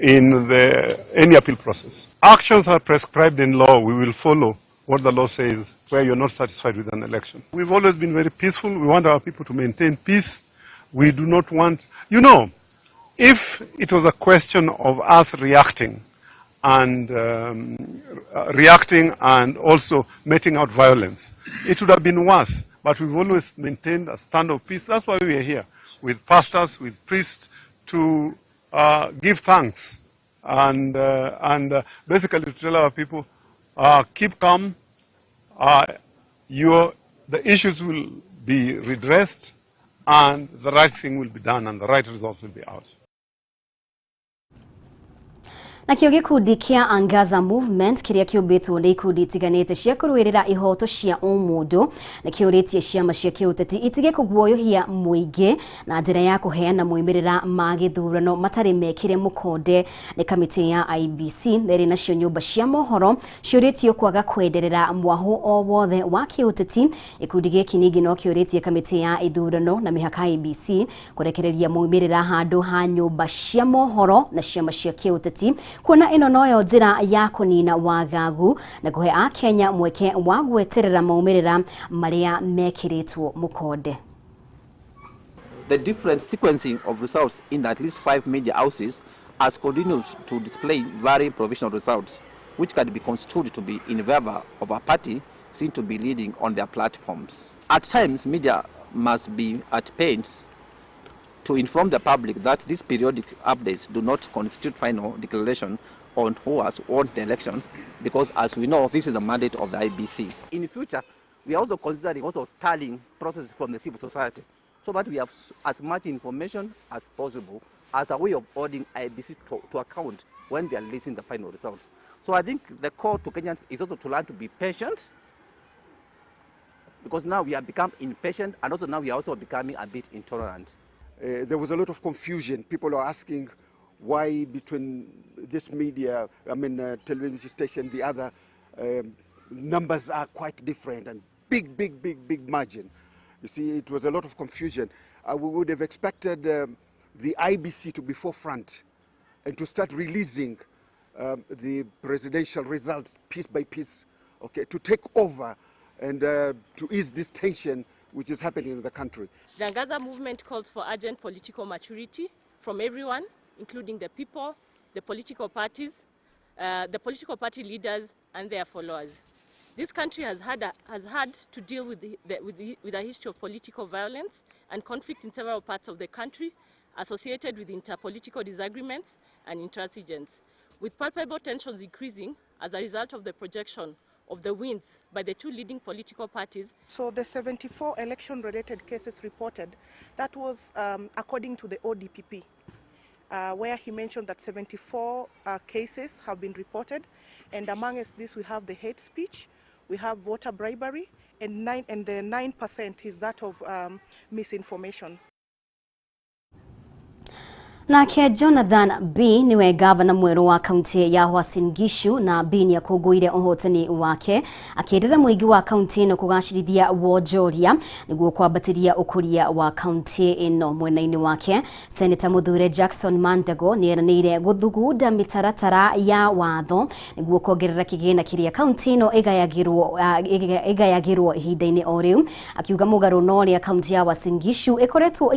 in any appeal process. Actions are prescribed in law. We will follow what the law says where you're not satisfied with an election. We've always been very peaceful. We want our people to maintain peace. We do not want, you know, if it was a question of us reacting and also meting out violence, it would have been worse. But we've always maintained a stand of peace. That's why we are here with pastors, with priests, to give thanks and basically to tell our people, keep calm. The issues will be redressed, and the right thing will be done, and the right results will be out. Nakio gikundi kia Angaza Movement kiria kiumbitwo ni ikundi itiganite cia kurwirira ihoto cia umundu na kiuritie ciama cia kiuteti itige kuguoyohia muingi na njira ya kuheana moimirira ma githurano matari mekire mukonde ni kamiti ya IEBC neri nacio nyumba cia mohoro ciuritio kwaga kwenderera mwahu o wothe wa kiuteti. Ikundi giki ningi no kiuritie kamiti ya ithurano na mihaka IEBC kurekereria moimirira handu ha nyumba cia mohoro na ciama cia kiuteti kuona ino noyo njira ya kunina wagagu na kuhe a Kenya mweke wa gweterera maumirira maria mekiritwo mukonde. The different sequencing of results in at least 5 media houses has continued to display varying provisional results, which can be construed to be in favor of a party seen to be leading on their platforms. At times, media must be at pains to inform the public that these periodic updates do not constitute final declaration on who has won the elections, because as we know, this is the mandate of the IEBC. In the future, we are also considering tallying processes from the civil society, so that we have as much information as possible as a way of holding IEBC to account when they are releasing the final results. So I think the call to Kenyans is also to learn to be patient, because now we have become impatient, and also now we are also becoming a bit intolerant. There was a lot of confusion. People are asking why between this media, television station, the other, numbers are quite different and big margin. You see, it was a lot of confusion. We would have expected the IEBC to be forefront and to start releasing the presidential results piece by piece, okay, to take over and to ease this tension which is happening in the country. The Angaza movement calls for urgent political maturity from everyone, including the people, the political parties, the political party leaders and their followers. This country has had to deal with a history of political violence and conflict in several parts of the country associated with interpolitical disagreements and intransigence, with palpable tensions increasing as a result of the projection of the wins by the two leading political parties. So the 74 election-related cases reported, that was according to the ODPP, where he mentioned that 74 cases have been reported, and amongst this we have the hate speech, we have voter bribery, and the 9% is that of misinformation. Nake Jonathan B niwe gavana mweru wa kaunti ya Uasin Gishu na B ni akuguire uhotani wake akirira muigi wa kaunti ino kugashirithia wonjoria niguo kwambatiria ukuria wa kaunti ino mwenaini wake. Senator Muthure Jackson Mandago ni eranire guthuguda mitaratara ya watho niguo kuongerera kigina kiria kaunti ino igayagirwo ihinda-ini o riu, akiuga mugaro no ria kaunti ya Uasin Gishu ikoretwo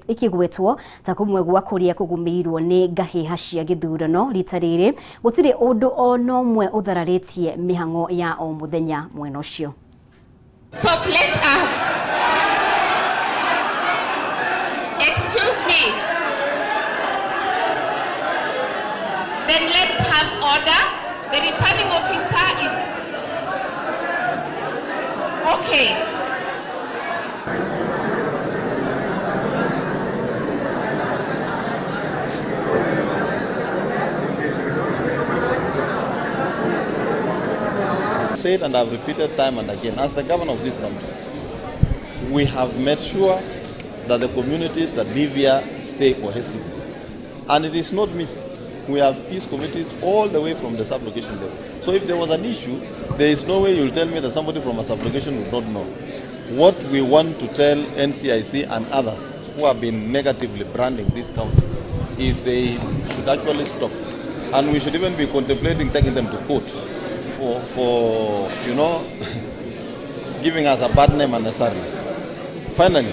ikigwetwo ta kumwe gwa kuria kugumirwo ni ngahiha cia githurano rita riri gutiri undu ono mwe uthararitie mihango ya o muthenya mwena ucio. So let's excuse me. Then let's have order. The returning officer is okay. Said, and I've repeated time and again, as the governor of this country, we have made sure that the communities that live here stay cohesive. And it is not me. We have peace committees all the way from the sub-location level. So if there was an issue, there is no way you'll tell me that somebody from a sub-location would not know. What we want to tell NCIC and others who have been negatively branding this county is they should actually stop. And we should even be contemplating taking them to court for giving us a bad name unnecessarily. Finally,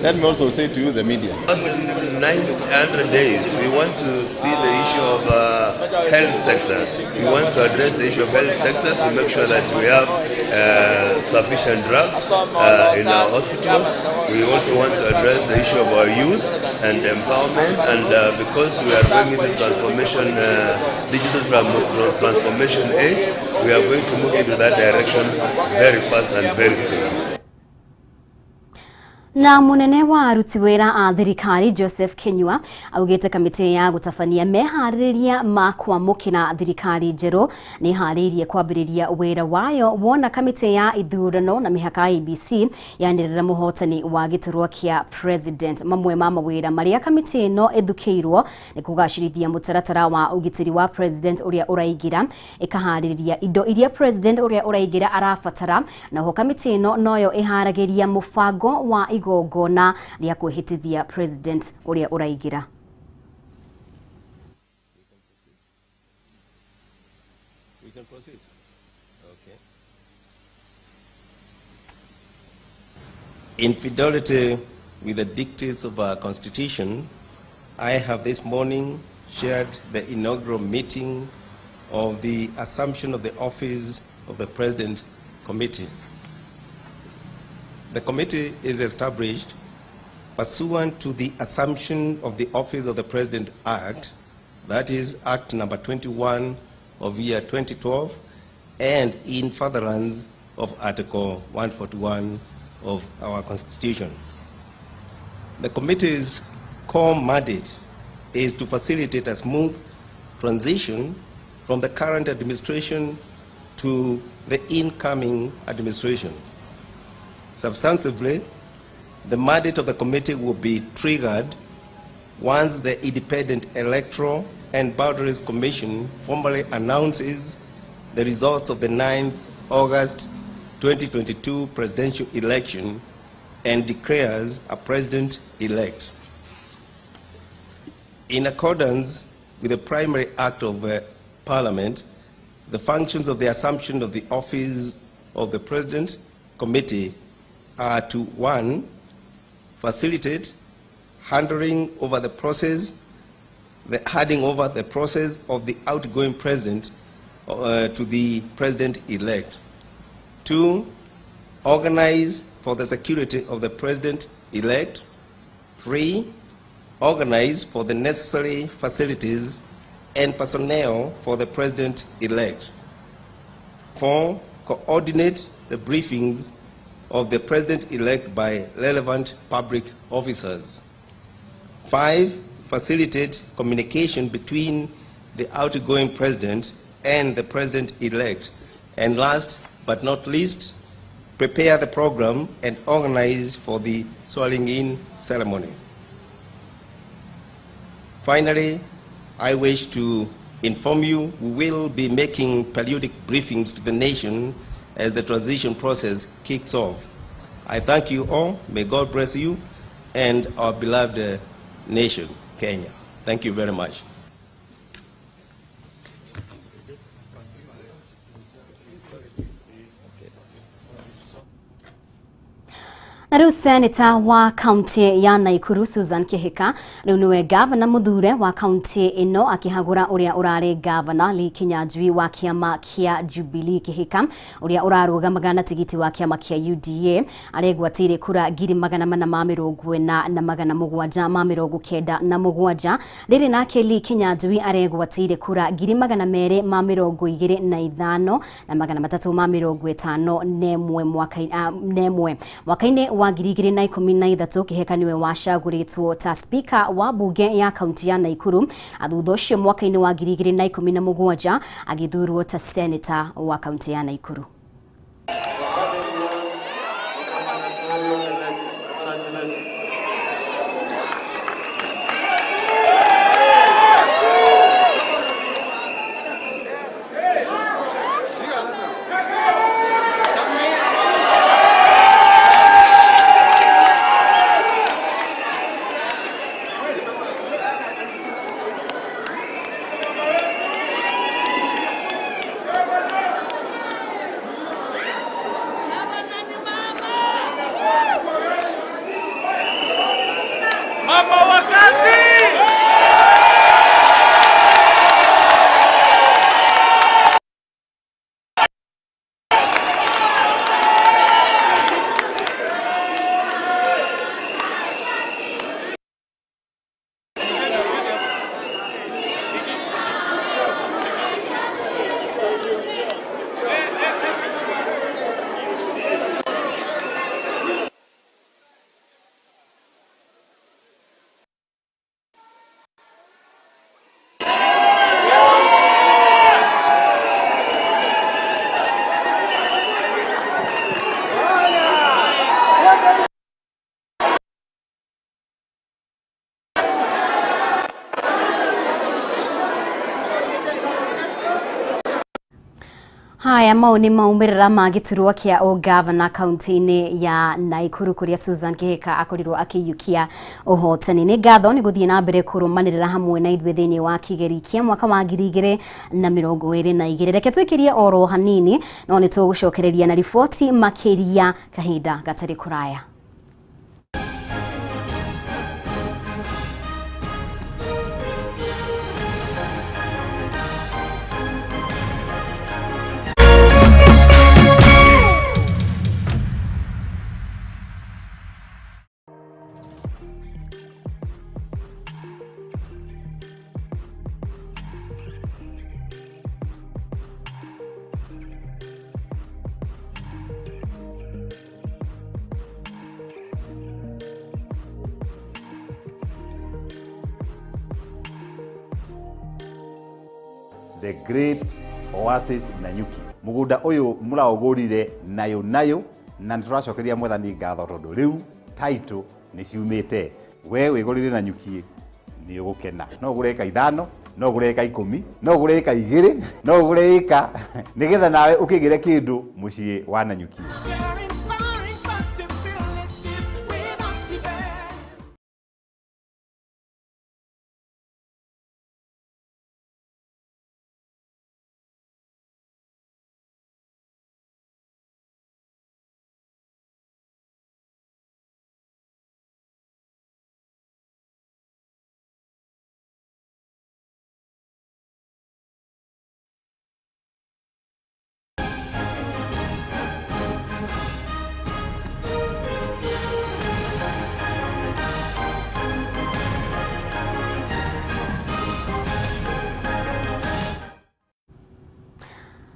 let me also say to you, the media. Last 900 days, we want to see the issue of health sector. We want to address the issue of health sector to make sure that we have sufficient drugs in our hospitals. We also want to address the issue of our youth and empowerment, and because we are going into transformation, digital transformation age, we are going to move into that direction very fast and very soon. Na munene wa aruti wira a thirikari Joseph Kinyua augite kamiti ya gutabania meharĩrĩria ma kwamũkĩra thirikari njerũ nĩ harĩirie kwambĩrĩria wĩra wayo wona kamiti ya ithurano na mĩhaka IEBC yanĩrĩra mũhotani wa gĩturwa kĩa president. Mamwe ma mawĩra marĩa kamiti ĩno ĩthukĩirwo nĩ kũgacĩrithia mũtaratara wa ũgitĩri wa president ũrĩa ũraingĩra, ĩkaharĩrĩria indo iria president ũrĩa ũraingĩra arabatara, naho kamiti ĩno noyo ĩharagĩria mũbango wa igongona rĩa kwĩhĩtithia president ũrĩa ũraingĩra. We can proceed. Okay. In fidelity with the dictates of our constitution, I have this morning chaired the inaugural meeting of the assumption of the office of the President Committee. The committee is established pursuant to the Assumption of the Office of the President Act, that is Act number 21 of year 2012, and in furtherance of Article 141 of our Constitution. The committee's core mandate is to facilitate a smooth transition from the current administration to the incoming administration. Substantively, the mandate of the committee will be triggered once the Independent Electoral and Boundaries Commission formally announces the results of the 9th August 2022 presidential election and declares a president-elect. In accordance with the primary act of Parliament, the functions of the assumption of the office of the President Committee are to 1, facilitate handing over the process of the outgoing president to the president-elect. 2, organize for the security of the president-elect. 3, organize for the necessary facilities and personnel for the president-elect. 4, coordinate the briefings of the president-elect by relevant public officers. 5, facilitate communication between the outgoing president and the president-elect. And last but not least, prepare the program and organize for the swearing-in ceremony. Finally, I wish to inform you we will be making periodic briefings to the nation as the transition process kicks off. I thank you all. May God bless you and our beloved nation, Kenya. Thank you very much. Na rĩu seneta wa kaunti ya Naikuru Susan Kihika rĩu nĩwe gavana mũthure wa kaunti ĩno akĩhagũra ũrĩa ũrarĩ gavana Lee Kinyanjui wa kĩama kĩa Jubilee. Kihika ũrĩa ũrarũgamaga na tigiti wa kĩama kĩa UDA aregwatĩire kura 797,797 rĩrĩ nake Lee Kinyanjui aregwatĩire kura 255,351 mwaka-inĩ wa 2013. Kihika niwe wacagũrĩtwo ta speaker wa bunge ya kaunti ya Naikuru, athutha ũcio mwaka-inĩ wa 2017 agĩthurwo ta senator wa kaunti ya Naikuru. Haya mau ni maumirira ma giturwa kia o governor county-ini ya Naikuru kuria Susan Kihika akorirwo akiyukia uhotani. Ni ngatho ni guthie na mbere kurumanirira hamwe na ithuĩ thĩinĩ wa kigeri kia mwaka wa 2022. Reke twikirie oro hanini no ni tugucokereria na riboti makiria kahinda gatari kuraya. The great oasis Nanyuki. Mugunda uyu muraogurire nayo na nituracokeria mwathani ngatho tondu riu title ni ciumite. We wigurire Nanyuki ni ugukena. No ugure eka 5, no ugure eka 10, no ugure eka 2, no ugure eka nigetha nawe ukigire kindu mucii wa Nanyuki.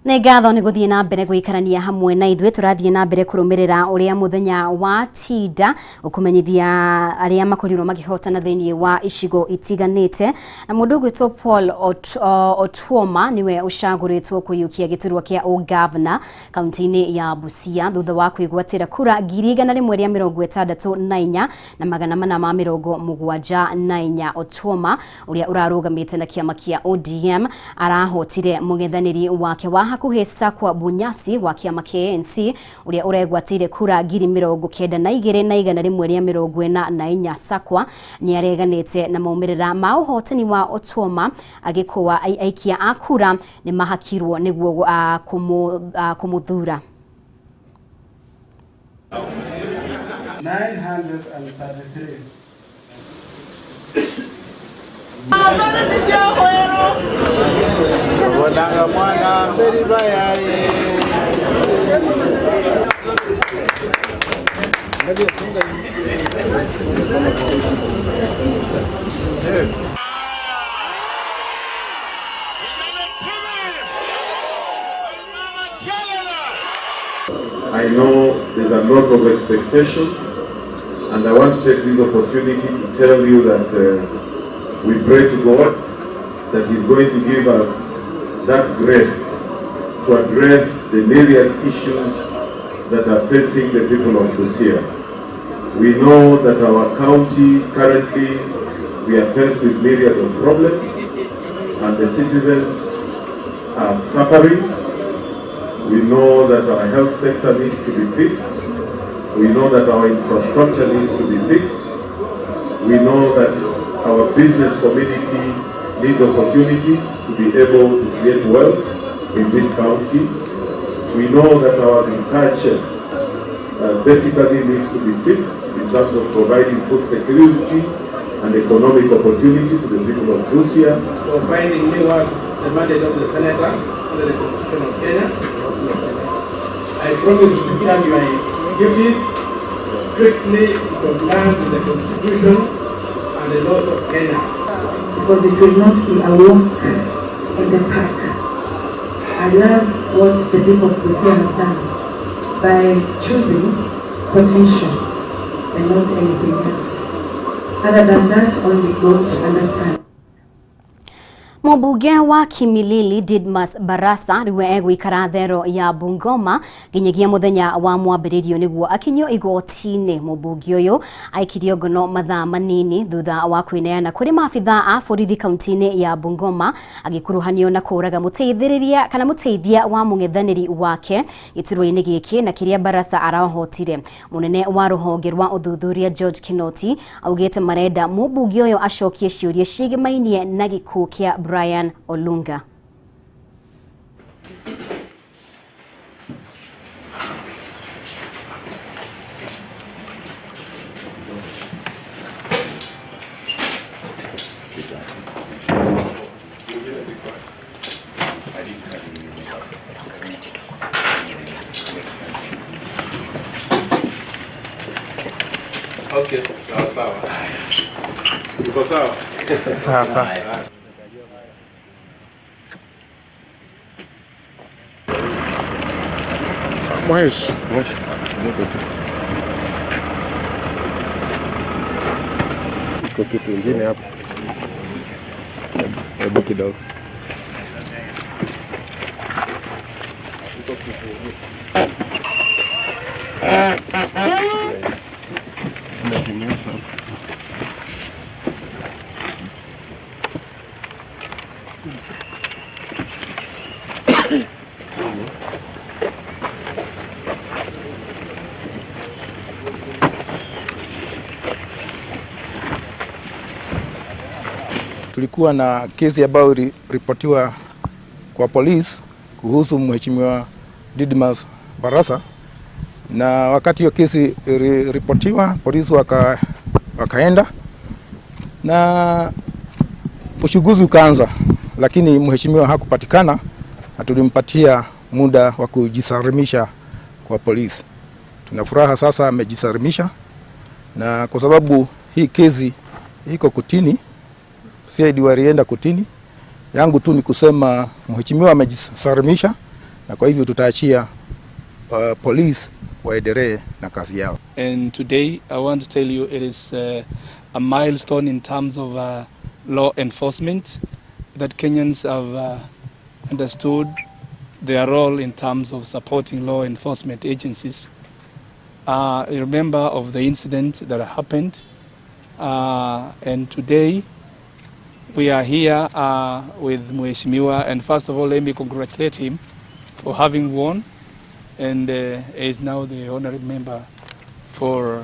Nĩ ngatho nĩ gũthiĩ na mbere gũikarania hamwe na ithuĩ tũrathiĩ na mbere kũrũmĩrĩra ũrĩa mũthenya wa tinda ũkũmenyithia arĩa makorirwo makĩhotana thĩinĩ wa icigo itiganĩte na mũndũ ũgwĩtwo Paul Otuoma niwe ũcagũrĩtwo kũiyũkia gĩturwa kĩa ũgavana kaunti-inĩ ya Busia thutha wa kwĩgwatĩra kura 164 na 474. Otuoma ũrĩa ũrarũgamĩte na kĩama kĩa ODM arahotire mũngethanĩri wake wa hakuhĩ Sakwa Bunyasi wa kĩama kĩa ANC ũrĩa ũregwatĩire kura 92,144. Sakwa nĩ areganĩte na maumĩrĩra ma ũhotani wa Otuoma agĩkũa aikia a kura nĩ mahakirwo nĩguo kũmũthura. 933. Wadanga mwana mberi bayaye. I know there's a lot of expectations, and I want to take this opportunity to tell you that we pray to God that He's going to give us that grace to address the myriad issues that are facing the people of Busia. We know that our county currently we are faced with myriad of problems, and the citizens are suffering. We know that our health sector needs to be fixed. We know that our infrastructure needs to be fixed. We know that our business community needs opportunities to be able to create wealth in this county. We know that our agriculture basically needs to be fixed in terms of providing food security and economic opportunity to the people of Busia. For finding new work, the mandate of the Senator under the Constitution of Kenya. I promise to discharge my duties strictly in compliance with the Constitution and the laws of Kenya. Because it will not be a walk in the park. I love what the people of Busia have done by choosing potential and not anything else. Other than that, only God understands. Mũmbunge wa Kimilili Didmas Barasa riwe egwikara thero ya Bungoma ginyagia muthenya wa mwambĩrĩrio niguo akinyo igoti-inĩ. Mũmbunge ũyũ aikirio ngono mathaa manini thutha wa kwineana kũrĩ maabitha a borithi kaunti-inĩ ya Bungoma agĩkuruhanio na kũraga mũteithia wa mũng'ethanĩri wake gĩturwa-inĩ gĩkĩ na kĩrĩa Barasa arahotire. Mũnene wa rũhonge rwa ũthuthuria George Kinoti augĩte marenda mũmbunge ũyũ acokie ciũria ciĩgĩmainie na gĩkuũ kĩa Brian Olunga. Okay, sawa. Uko sawa? Sawa. Mwesh. Iko kitu kingine hapa. Hebu kidogo. Tulikuwa na kesi ambayo iliripotiwa kwa polisi kuhusu mheshimiwa Didmas Barasa, na wakati hiyo kesi iliripotiwa polisi wakaenda na uchunguzi ukaanza, lakini mheshimiwa hakupatikana na tulimpatia muda wa kujisalimisha kwa polisi. Tuna furaha sasa amejisalimisha, na kwa sababu hii kesi iko kotini, CID walienda kotini, yangu tu ni kusema mheshimiwa amejisalimisha, na kwa hivyo tutaachia police waendelee na kazi yao. And today I want to tell you it is a milestone in terms of law enforcement, that Kenyans have understood their role in terms of supporting law enforcement agencies. I remember of the incident that happened, and today we are here with Mheshimiwa, and first of all let me congratulate him for having won, and is now the honorary member for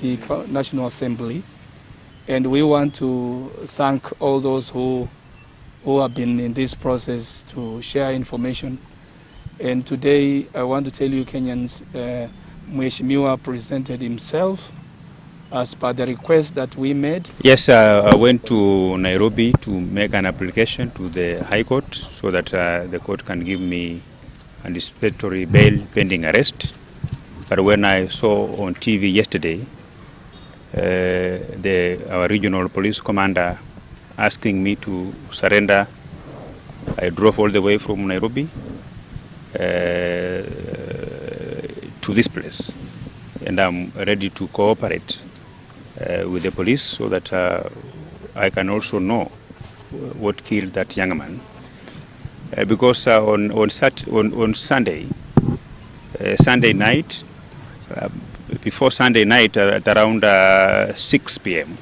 the National Assembly. And we want to thank all those who have been in this process to share information. And today I want to tell you Kenyans, Mheshimiwa presented himself as per the request that we made. Yes, I went to Nairobi to make an application to the High Court so that the court can give me anticipatory bail pending arrest. But when I saw on TV yesterday our regional police commander asking me to surrender, I drove all the way from Nairobi to this place, and I'm ready to cooperate with the police so that I can also know what killed that young man. Because on Sunday night, before Sunday night at around 6 p.m.,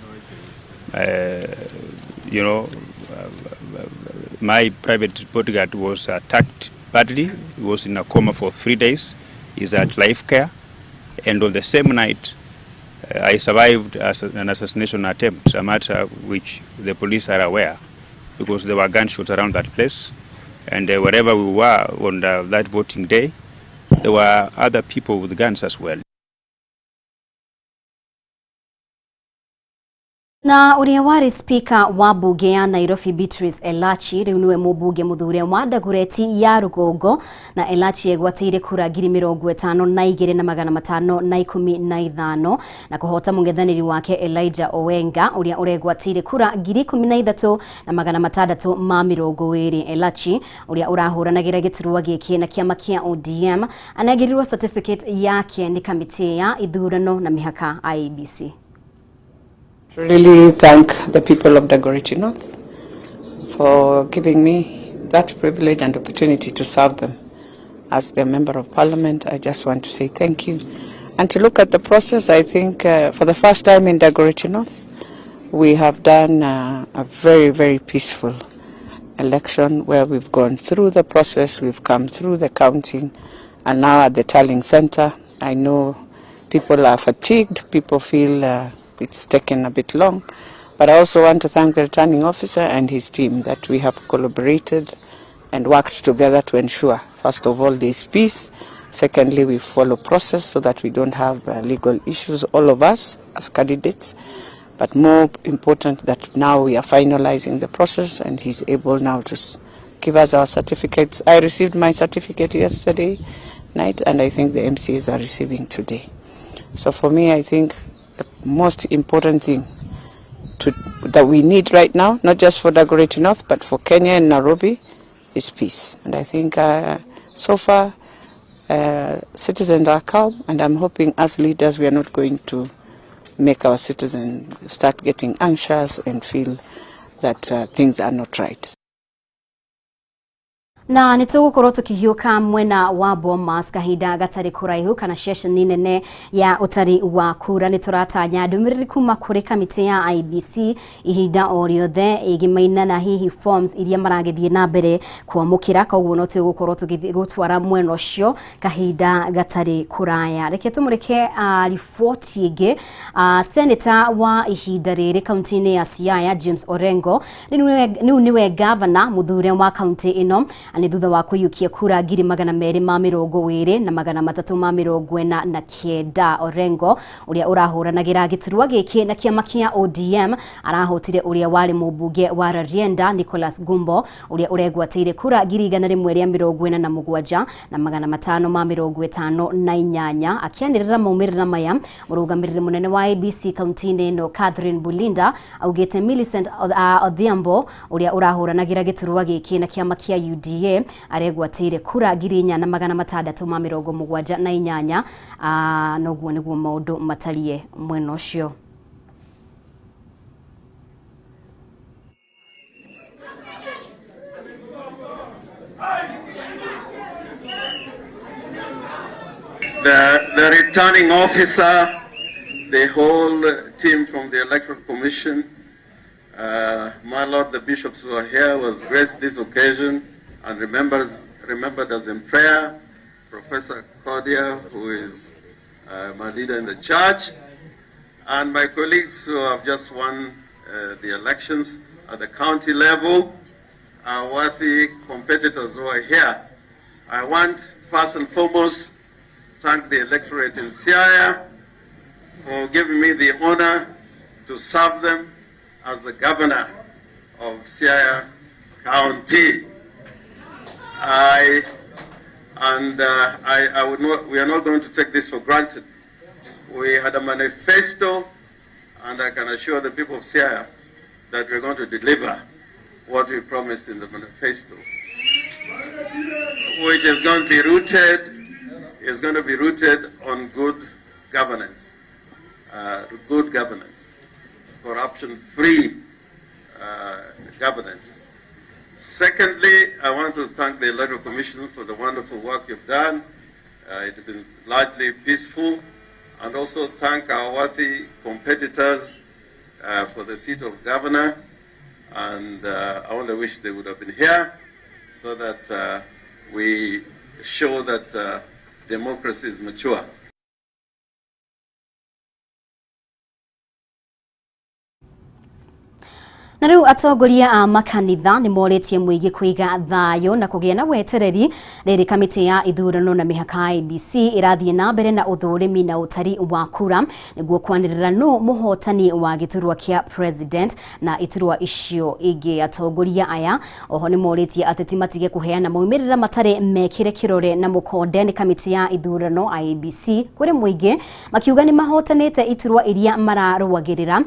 my private bodyguard was attacked badly. He was in a coma for 3 days. He's at life care. And on the same night, I survived an assassination attempt, a matter which the police are aware, because there were gunshots around that place. And wherever we were on that voting day, there were other people with guns as well. Na uria wari speaker wa bunge ya Nairobi Beatrice Elachi riu niwe mubunge muthure wa Dagoretti ya Rugongo, na Elachi egwatĩire kura 52,515 na kuhota mũng'ethanĩri wake Elijah Owenga uria uregwatĩire kura 13,620. Elachi uria urahũranagĩra gĩturwa gĩkĩ na kĩama kĩa ODM anagĩrirwo certificate yake ni kamĩtĩ ya ithurano na mĩhaka IEBC. Really thank the people of Dagoretti North for giving me that privilege and opportunity to serve them as their Member of Parliament. I just want to say thank you. And to look at the process, I think for the first time in Dagoretti North, we have done a very, very peaceful election where we've gone through the process, we've come through the counting, and now at the tallying center, I know people are fatigued, people feel it's taken a bit long, but I also want to thank the returning officer and his team that we have collaborated and worked together to ensure, first of all, there's peace. Secondly, we follow process so that we don't have legal issues, all of us as candidates. But more important that now we are finalizing the process and he's able now to give us our certificates. I received my certificate yesterday night and I think the MCs are receiving today. So for me, I think the most important thing that we need right now, not just for Dagoretti North, but for Kenya and Nairobi, is peace. And I think so far, citizens are calm, and I'm hoping as leaders we are not going to make our citizens start getting anxious and feel that things are not right. Na nitugukorwo tukihiuka mwena wa Bomas kahinda gatari kuraihu kana session nene ya utari wa kura nituratanya Ndumiriri kuma kuri kamiti ya IEBC ihinda o riothe igimaina na hihi forms iria maragithie na mbere kwamukira koguo no tugukorwo tugitwara mwena ucio kahinda gatari kuraya. Reke tumureke report ige senator wa ihinda riri kaunti-ini ya Siaya James Orengo niwe governor muthure wa kaunti ino ani thutha wa kuyukia kura 220 na 349 na kenda. Orengo uria urahuranagira giturwa giki na kiama kia ODM arahotire uria wari mubunge wa Rarienda Nicholas Gumbo uria uregwatire kura 147 na 558 akianirira maumirira maya murugamirire munene wa IEBC kaunti-ini no Catherine Bulinda augite Millicent Odhiambo uria urahuranagira giturwa giki na kiama kia UDA aregwatire kura 678 noguo niguo maundu matarie mwena ucio. The returning officer, the whole team from the Electoral Commission, my Lord, the bishops who are here, was graced this occasion and remembered us in prayer. Professor Cordia, who is my leader in the church, and my colleagues who have just won the elections at the county level, our worthy competitors who are here. I want first and foremost thank the electorate in Siaya for giving me the honor to serve them as the governor of Siaya County. We are not going to take this for granted. We had a manifesto, and I can assure the people of Siaya that we're going to deliver what we promised in the manifesto, which is going to be rooted on good governance, corruption-free governance. Secondly, I want to thank the Electoral Commission for the wonderful work you've done. It has been largely peaceful, and also thank our worthy competitors for the seat of governor. And I only wish they would have been here so that we show that democracy is mature. Na riu atongoria a makanitha ni moretie muigi kuiga thayo na kugia na wetereri riri kamiti ya ithurano na mihaka IEBC irathie na mbere na uthurimi na utari wa kura niguo kwanirira no muhotani wa giturwa kia president na iturwa icio ingi. Atongoria aya oho ni moretie ateti matige kuheana maumirira matare mekire kirore na mukonde ni kamiti ya ithurano IEBC kuri muigi makiuga ni mahotanite iturwa iria mararwagirira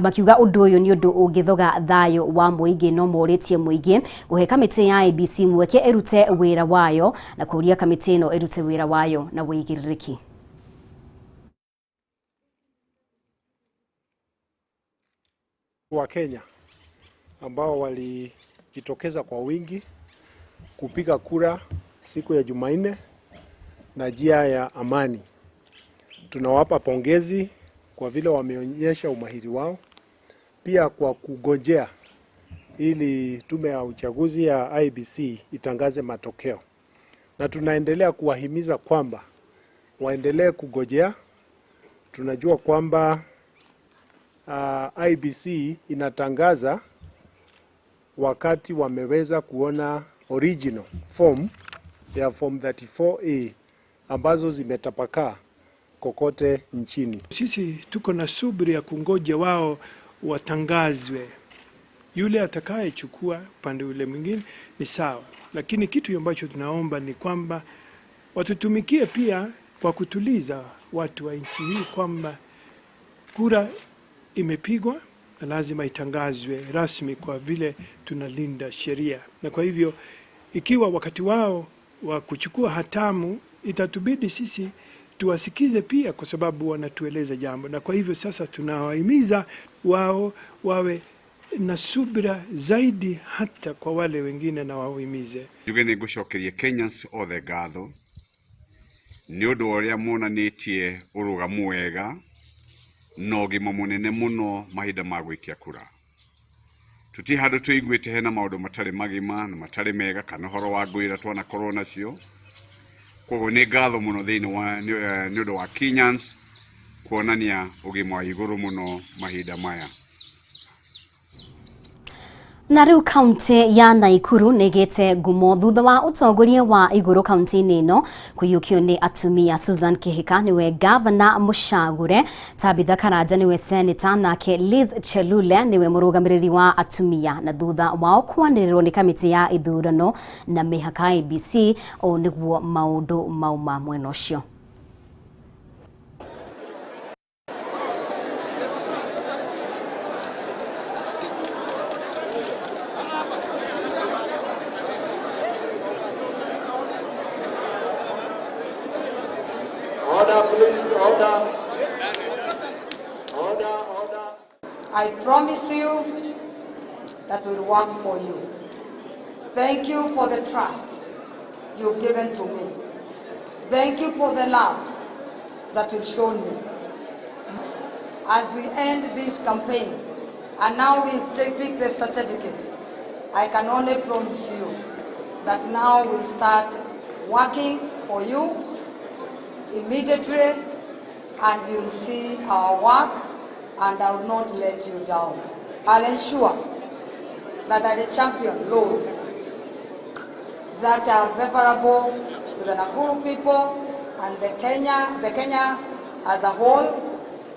makiuga undu uyu ni undu githoga thayo wa muigi no moretie muigi guhe kamiti ya IEBC mweke erute wira wayo na kuria kamiti no erute wira wayo na wigiririki. Wa Kenya ambao walijitokeza kwa wingi kupiga kura siku ya Jumanne na njia ya amani. Tunawapa pongezi kwa vile wameonyesha umahiri wao, pia kwa kugojea ili tume ya uchaguzi ya IEBC itangaze matokeo. Na tunaendelea kuwahimiza kwamba waendelee kugojea. Tunajua kwamba IEBC inatangaza wakati wameweza kuona original form ya form 34A ambazo zimetapakaa kokote nchini. Sisi tuko na subira ya kungoja wao watangazwe. Yule atakayechukua pande ule mwingine ni sawa, lakini kitu ambacho tunaomba ni kwamba watutumikie pia kwa kutuliza watu wa nchi hii kwamba kura imepigwa na lazima itangazwe rasmi kwa vile tunalinda sheria. Na kwa hivyo ikiwa wakati wao wa kuchukua hatamu, itatubidi sisi tuwasikize pia kwa sababu wanatueleza jambo. Na kwa hivyo sasa tunawahimiza wao wawe na subira zaidi hata kwa wale wengine na wawimize. Jugeni gushokerie Kenyans othe ngatho ni undu uria monanitie urugamu wega no ũgima munene muno mahinda ma gwikia kura. Tuti handu tuiguite hena maundu matari magima na matari mega kana horo wa ngwira twana corona cio. Koguo ni ngatho muno thiini wa ni undu wa Kenyans kuonania ugima wa iguru muno mahinda maya. Na riu kaunti ya Naikuru negete ngumo thutha wa utongoria wa iguru kaunti-ini ino kuyukio ni atumia. Susan Kihika niwe governor mushagure, Tabitha Karanja niwe senator, nake Liz Chelule niwe murugamiriri wa atumia. Na thutha wao kwaniriirwo ni kamiti ya ithurano na mihaka IEBC o niguo maundu mauma mwena ucio. I promise you that we'll work for you. Thank you for the trust you've given to me. Thank you for the love that you've shown me. As we end this campaign, and now we pick the certificate, I can only promise you that now we'll start working for you immediately, and you'll see our work, and I will not let you down. I'll ensure that I champion laws that are favorable to the Nakuru people and the Kenya as a whole,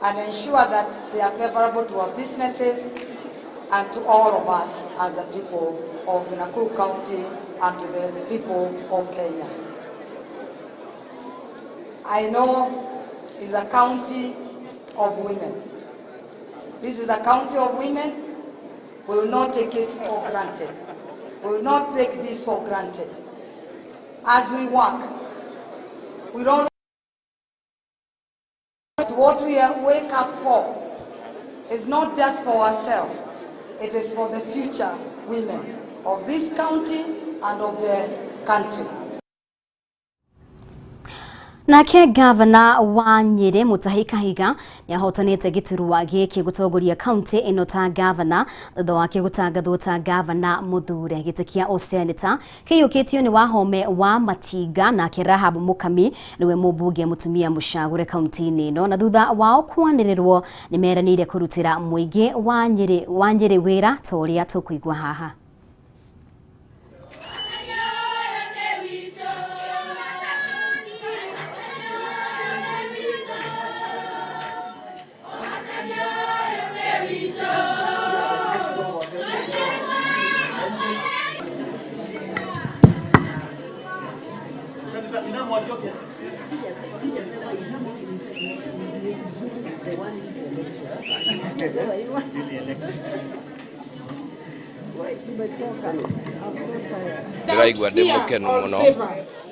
and ensure that they are favorable to our businesses and to all of us as the people of the Nakuru County and to the people of Kenya. I know it's a county of women. This is a county of women. We will not take it for granted. We will not take this for granted. As we work, we don't what we wake up for is not just for ourselves. It is for the future women of this county and of the country. Nake governor wa Nyeri Mutahi Kahiga ni ahotanite giturwa giki gutongoria county ino ta governor thutha wake gutangathwo ta governor muthure gitikia o senator kiyukitio ni wahome wa Matiga na Rahab Mukami niwe mubunge mutumia mushagure county-ini ino. Na thutha wao kwanirirwo ni meranire kurutira muingi wa Nyeri wira toria tukuigwa haha. Ndiraigua ndi mukenu muno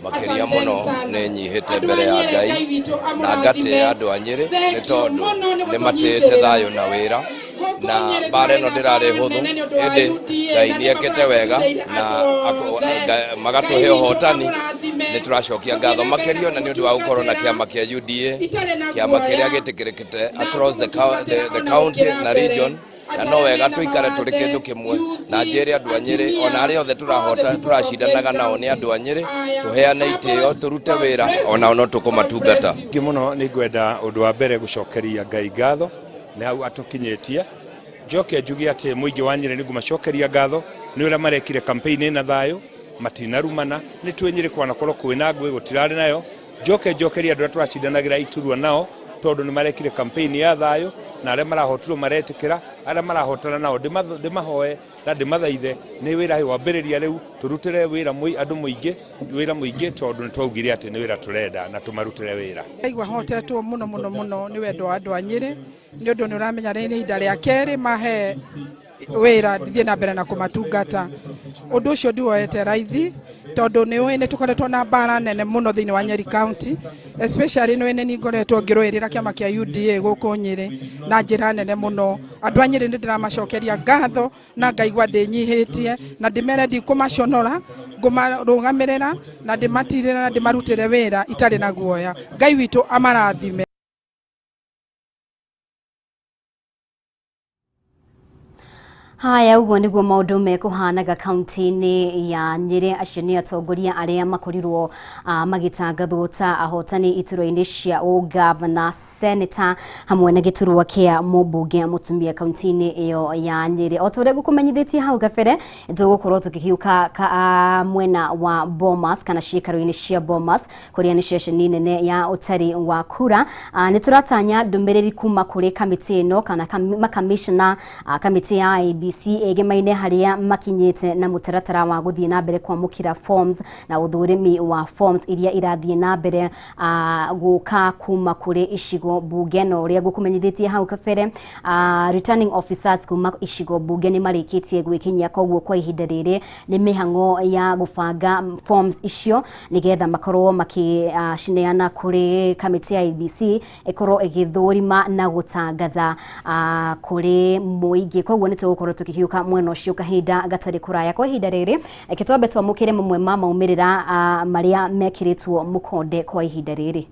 makiria muno ni nyihite mbere ya Ngai na ngate andu a Nyeri ni tondu ni matite thayo na wira na bare no ndirare huthu indi Ngai niekete wega na magatuhe hotani ni turacokia ngatho makerio na ni undu wa gukorwo na kiama kia UDA kiama kiria gitikirikite across the county na region na no wega tuikare turi kindu kimwe na njere andu a Nyeri ona ari othe turahota turacindanaga nao ni andu a Nyeri tuheane itio turute wira ona no tukumatungata muno ni ngwenda undu wa mbere gucokeria Ngai ngatho na au atukinyitie njoke njugi ati muingi wa Nyeri ni ngumacokeria ngatho ni ura marekire campaign na thayo matinarumana ni twenyire kwana korwo kwina ngwe gutirari nayo njokeria andu turacindanagira iturua nao tondu ni marekire campaign ya thayo na aria marahotirwo maretikira aria marahotana nao ndimahoe na ndimathaithe ni wira wambiriria riu turutire wira andu muingi tondu ni twaugire ati ni wira turenda na tumarutire wira aigwa hotetwo muno ni wendo wa andu a Nyeri ni undu ni uramenya ni ihinda ria keri mahe wira ndithie na mbere na kumatungata undu ucio ndiwoete raithi tondu ni tukoretwo na bara nene muno thiini wa Nyeri County especially ni ngoretwo ngirwirira kiama kia UDA guku Nyeri na njira nene muno andu a Nyeri ndindiramacokeria ngatho na ngaigua ndinyihitie na ndimere ndikumaconora ngumarugamirira na ndimatirira na ndimarutire wira itari na guoya Ngai witu amarathime. Haya uguo niguo maundu mekuhanaga kaunti-ini ya Nyeri. Acio ni atongoria aria makorirwo magitangathwo ta ahotani iturwa-ini cia ugavana senator hamwe na giturwa kia mubunge mutumia kaunti-ini iyo ya Nyeri. O tore gukumenyithitie hau gabere tugukorwo tukihiuka mwena wa Bomas kana ciikaro-ini cia Bomas kuria ni ceceni nene ya utari wa kura. Ni turatanya Ndumiriri kuma kuri kamiti ino kana makamishna kamiti ya IEBC egemaine haria makinyete na mutaratara wa guthie na mbere kwamukira forms na uthurimi wa forms iria irathie na mbere guka kuma kuri icigo bunge no uria gukumenyithitie hau kabere returning officers kuma icigo bunge ni marikitie gwikinyia koguo kwa ihinda riri ni mihango ya gubanga forms icio nigetha makorwo makicineana kuri kamiti ya IEBC ikorwo igithurima na gutangatha kuri muingi koguo nitugukorwo tukihiuka mweno ucio kahinda gatari kuraya kwa ihinda riri kitwambe twamukire mumwe ma maumirira maria mekiritwo mukonde kwa ihinda riri.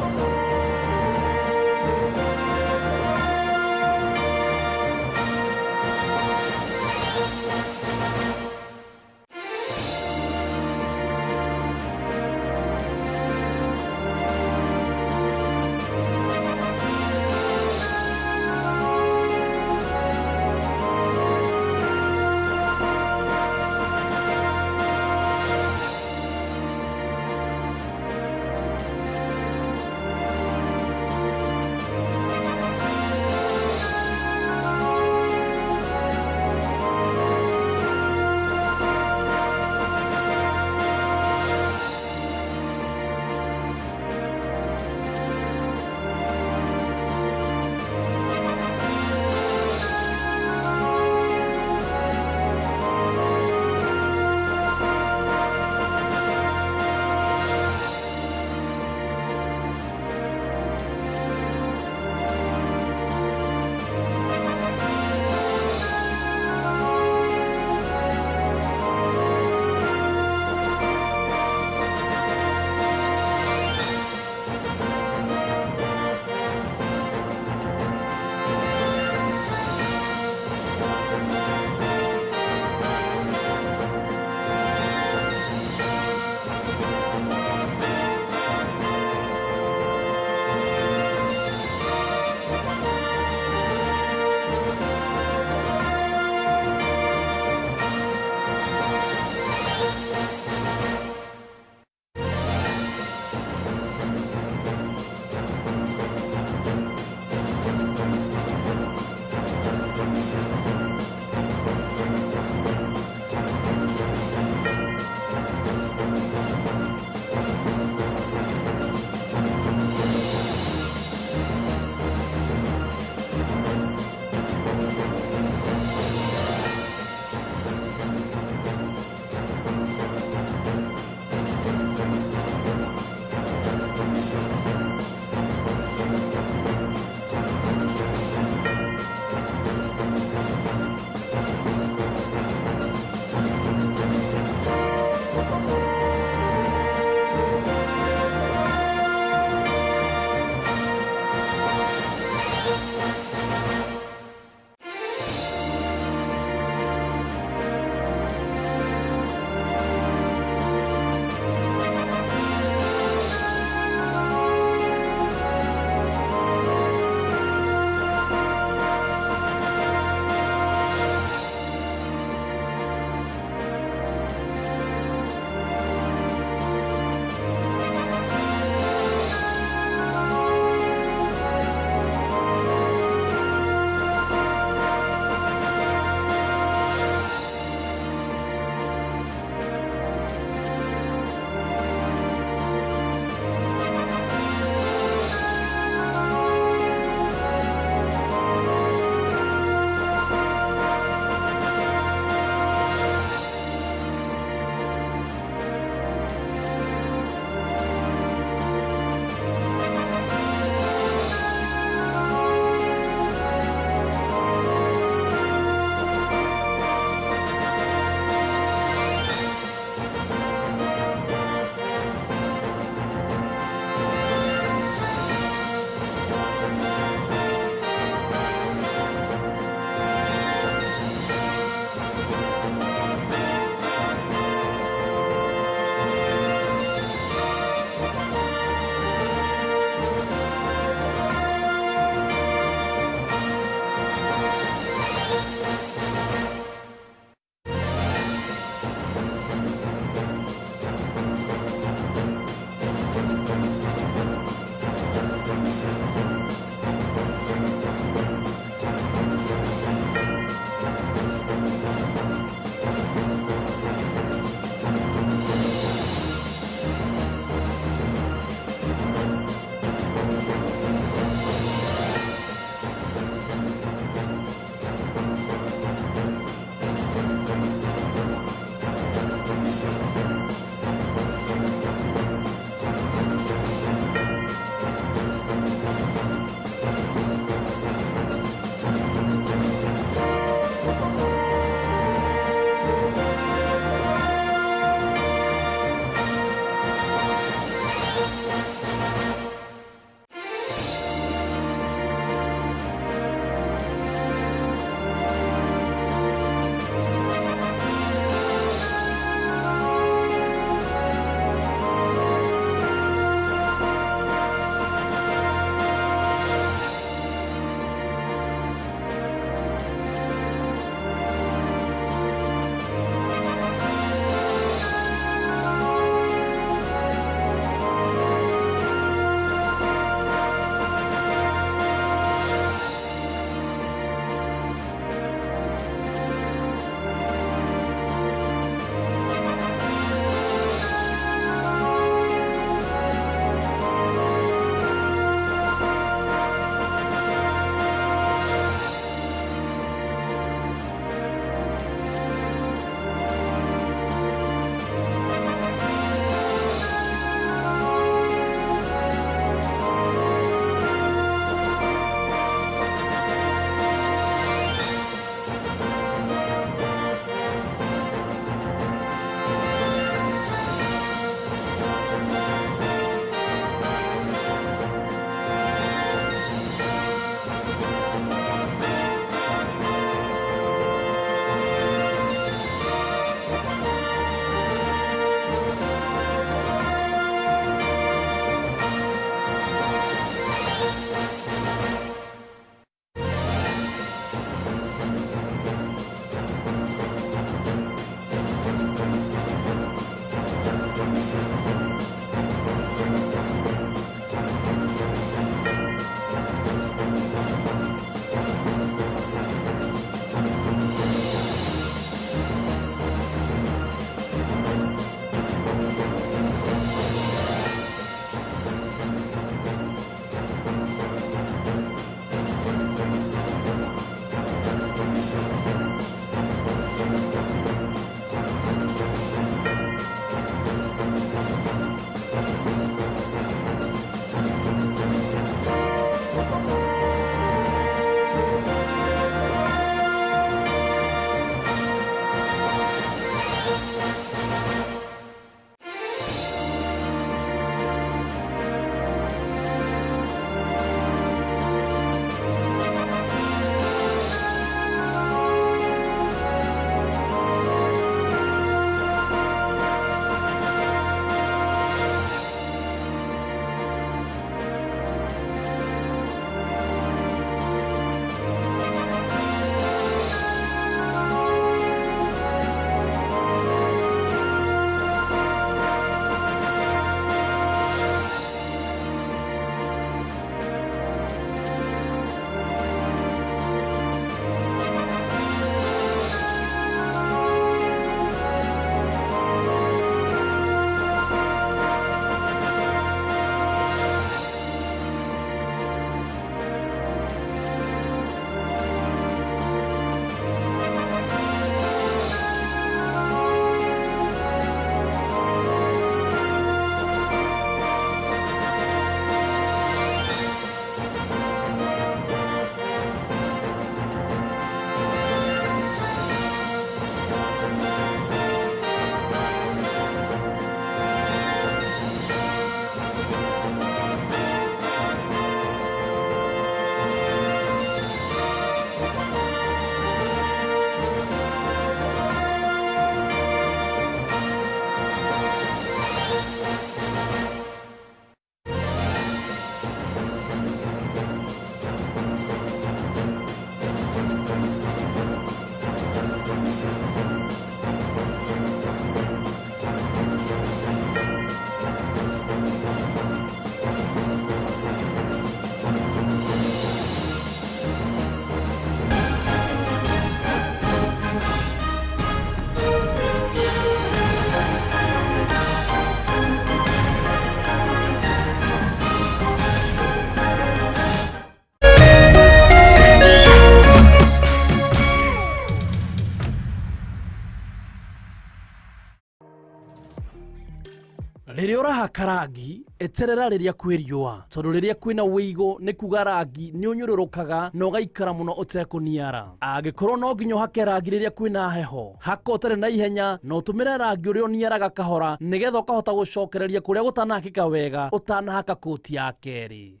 Riria urahaka rangi eterera riria kwiriua tondu riria kwina wigo ni kuga rangi ni unyururukaga na ugaikara muno utekuniara. Angikorwo no nginya hake rangi riria kwina heho haka utari na ihenya no utumire rangi uria uniaraga kahora nigetha ukahota gucokereria kuria gutanahakika wega utanahaka koti ya keri.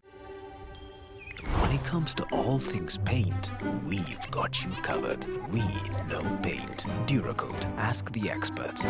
When it comes to all things paint, we've got you covered. We know paint. Duracoat, ask the experts.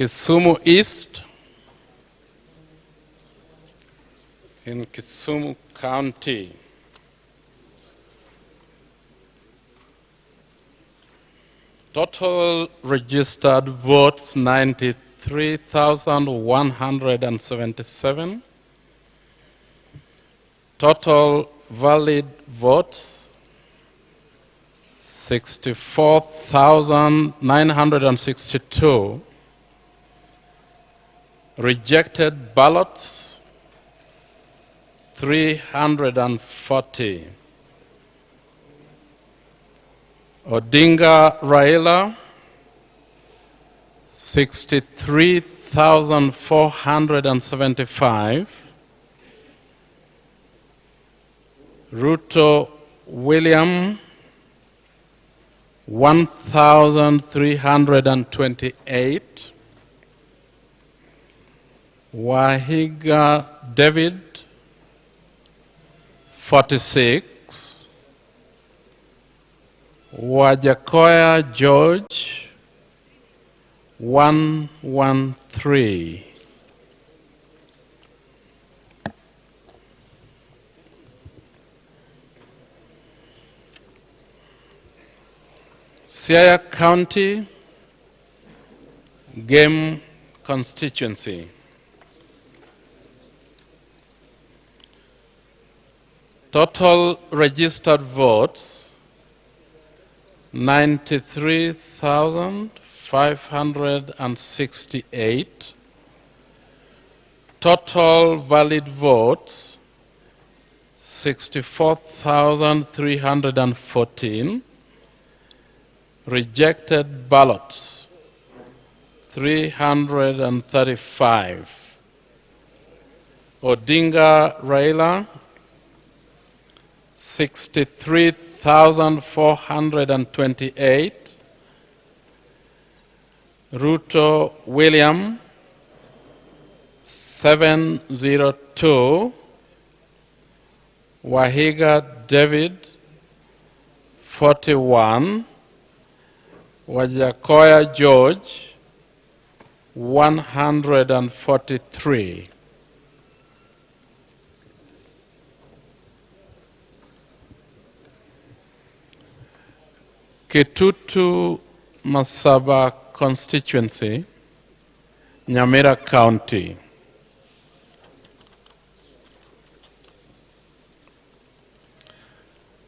Kisumu East, in Kisumu County. Total registered votes 93,177. Total valid votes 64,962. Rejected ballots 340. Odinga Raila 63,475. Ruto William 1,328. Wahiga David 46. Wajakoya George 113. Siaya County Game Constituency. Total registered votes 93,568. Total valid votes 64,314. Rejected ballots 335. Odinga Raila 63,428. Ruto William 702. Wahiga David 41. Wajakoya George 143. Kitutu Masaba constituency, Nyamira County.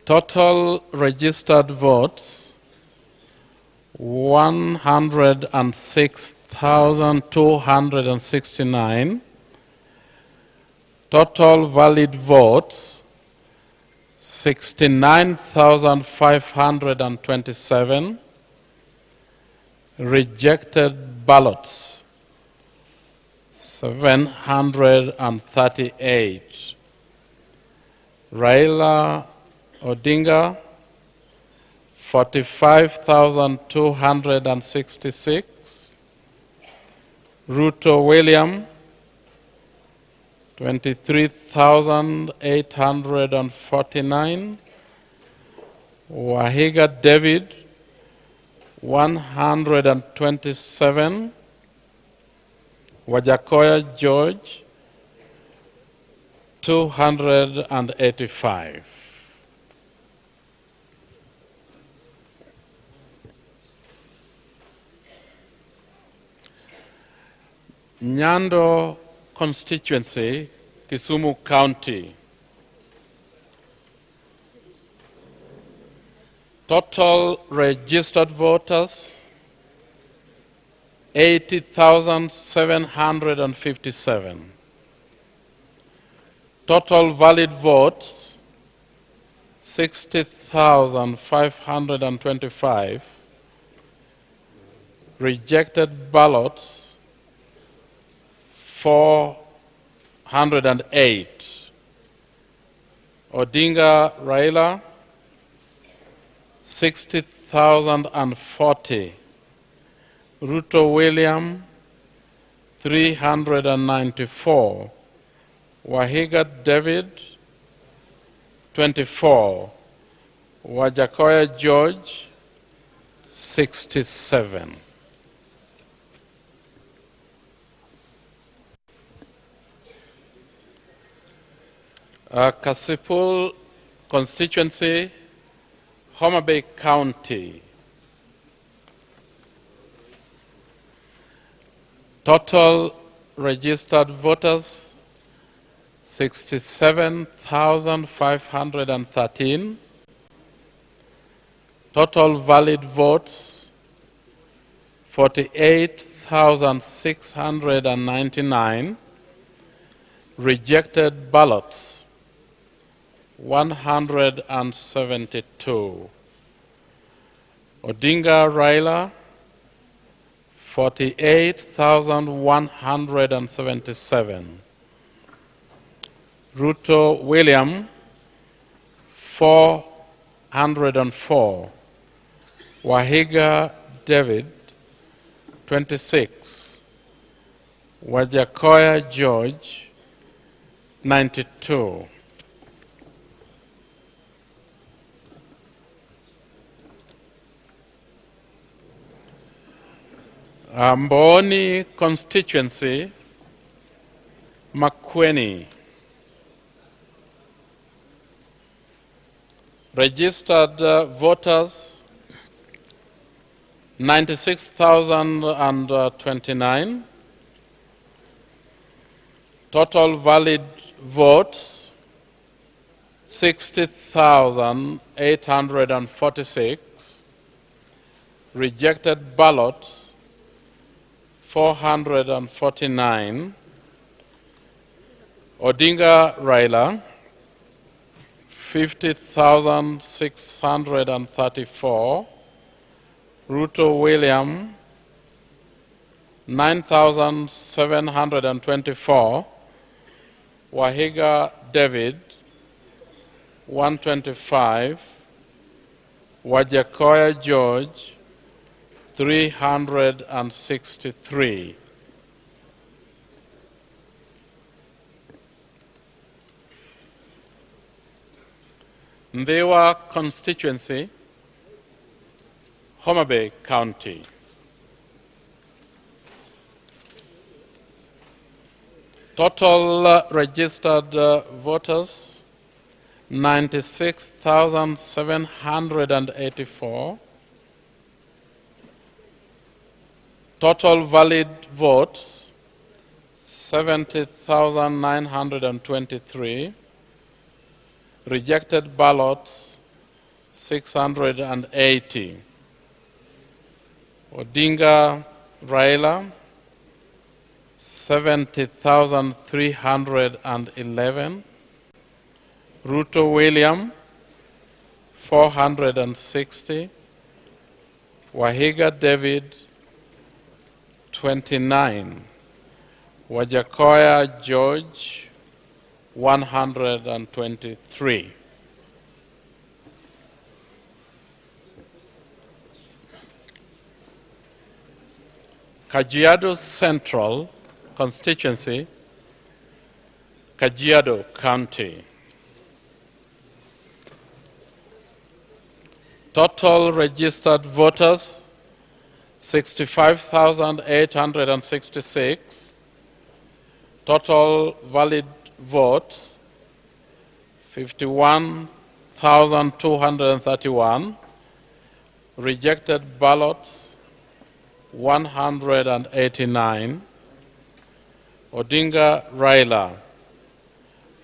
Total registered votes 106,269. Total valid votes 69,527. Rejected ballots 738. Raila Odinga 45,266. Ruto William 23,849. Wahiga David 127. Wajakoya George 285. Nyando constituency, Kisumu County. Total registered voters 80,757. Total valid votes 60,525. Rejected ballots 408. Odinga Raila 60,040. Ruto William 394. Wahiga David 24. Wajakoya George 67. Kasipul constituency, Homa Bay County. Total registered voters 67,513. Total valid votes 48,699. Rejected ballots 172. Odinga Raila 48,177. Ruto William 404. Wahiga David 26. Wajakoya George 92. Amboni constituency, Makueni. Registered voters 96,029. Total valid votes 60,846. Rejected ballots 449. Odinga Raila 50,634. Ruto William 9,724. Wahiga David 125. Wajakoya George 363. Ndewa constituency, Homa Bay County. Total registered voters 96,784. Total valid votes 70,923. Rejected ballots 680. Odinga Raila 70,311. Ruto William 460. Wahiga David 29. Wajakoya George 123. Kajiado Central constituency, Kajiado County. Total registered voters 65,866. Total valid votes 51,231. Rejected ballots 189. Odinga Raila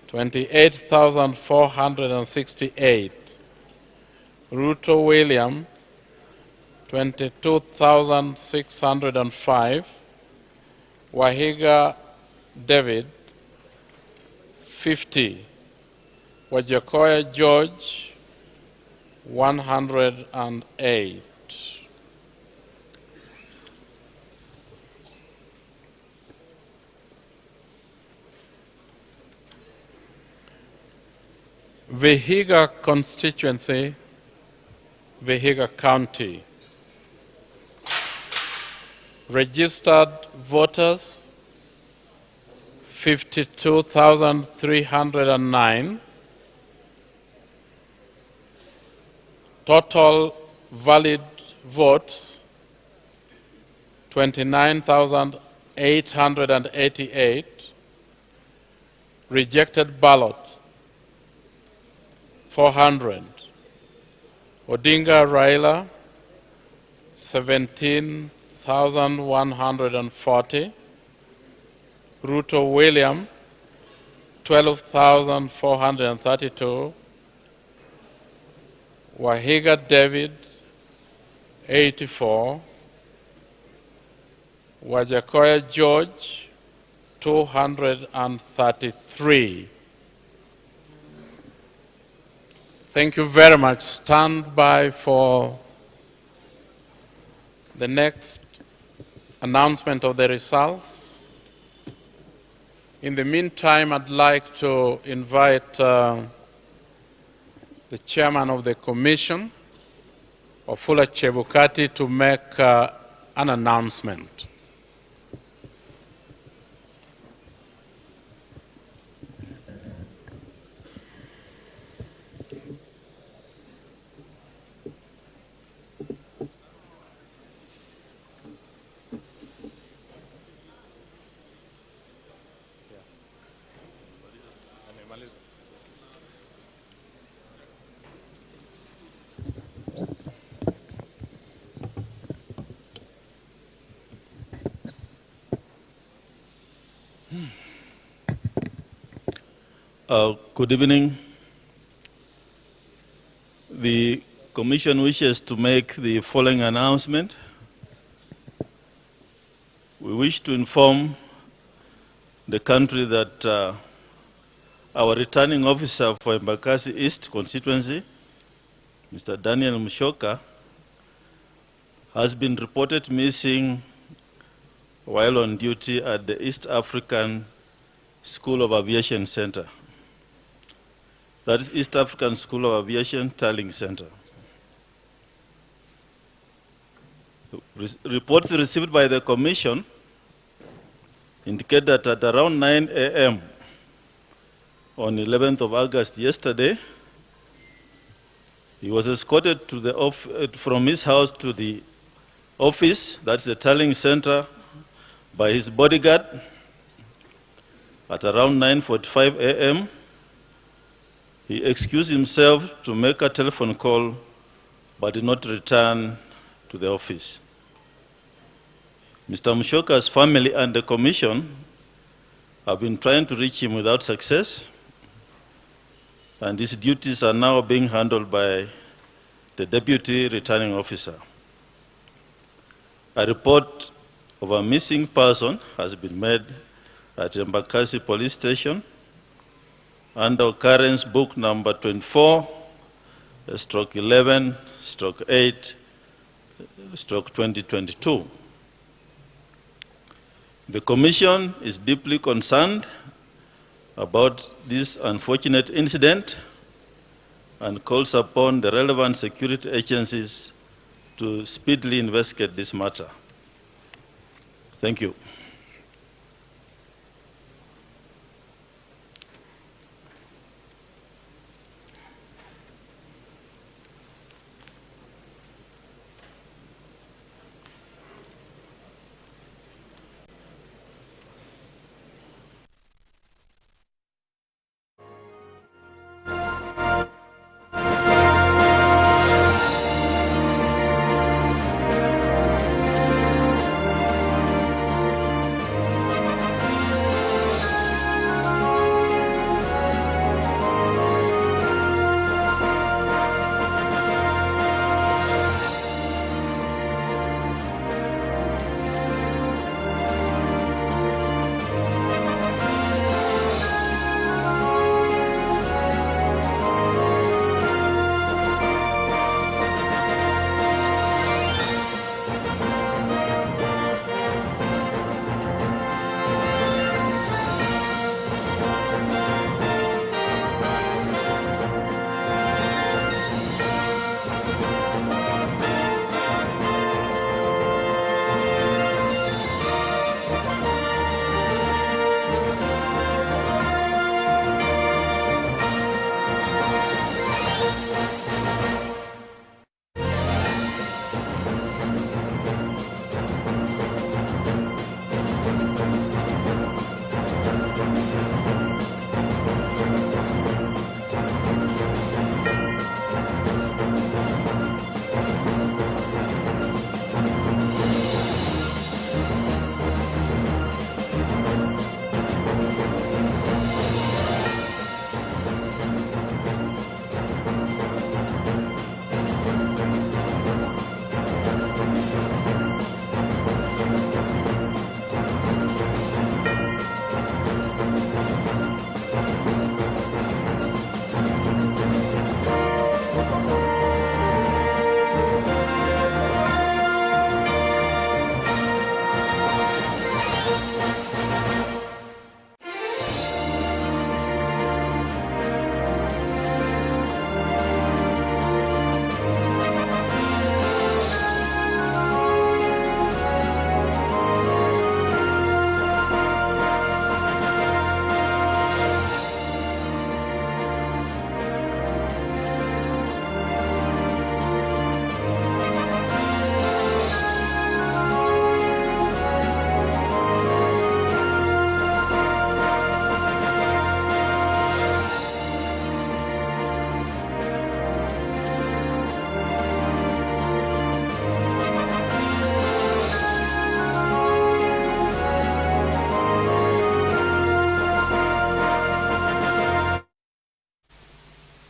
28,468. Ruto William 22,605. Wahiga David 50. Wajakoya George 108. Vihiga constituency, Vihiga County. Registered voters 52,309. Total valid votes 29,888. Rejected ballots 400. Odinga Raila, 17,140. Ruto William, 12,432. Wahiga David, 84. Wajakoya George, 233. Thank you very much. Stand by for the next announcement of the results. In the meantime, I'd like to invite the chairman of the commission, Wafula Chebukati, to make an announcement. Good evening. The Commission wishes to make the following announcement. We wish to inform the country that our returning officer for Embakasi East constituency, Mr. Daniel Mushoka, has been reported missing while on duty at the East African School of Aviation Center. That is East African School of Aviation Tarling Center. Reports received by the Commission indicate that at around 9 a.m. on 11th of August yesterday, he was escorted to the from his house to the office, that's the Tarling Center, by his bodyguard at around 9:45 a.m. He excused himself to make a telephone call but did not return to the office. Mr. Mushoka's family and the Commission have been trying to reach him without success, and his duties are now being handled by the Deputy Returning Officer. A report of a missing person has been made at Embakasi Police Station under occurrence book number 24/11/8/2022. The Commission is deeply concerned about this unfortunate incident and calls upon the relevant security agencies to speedily investigate this matter. Thank you.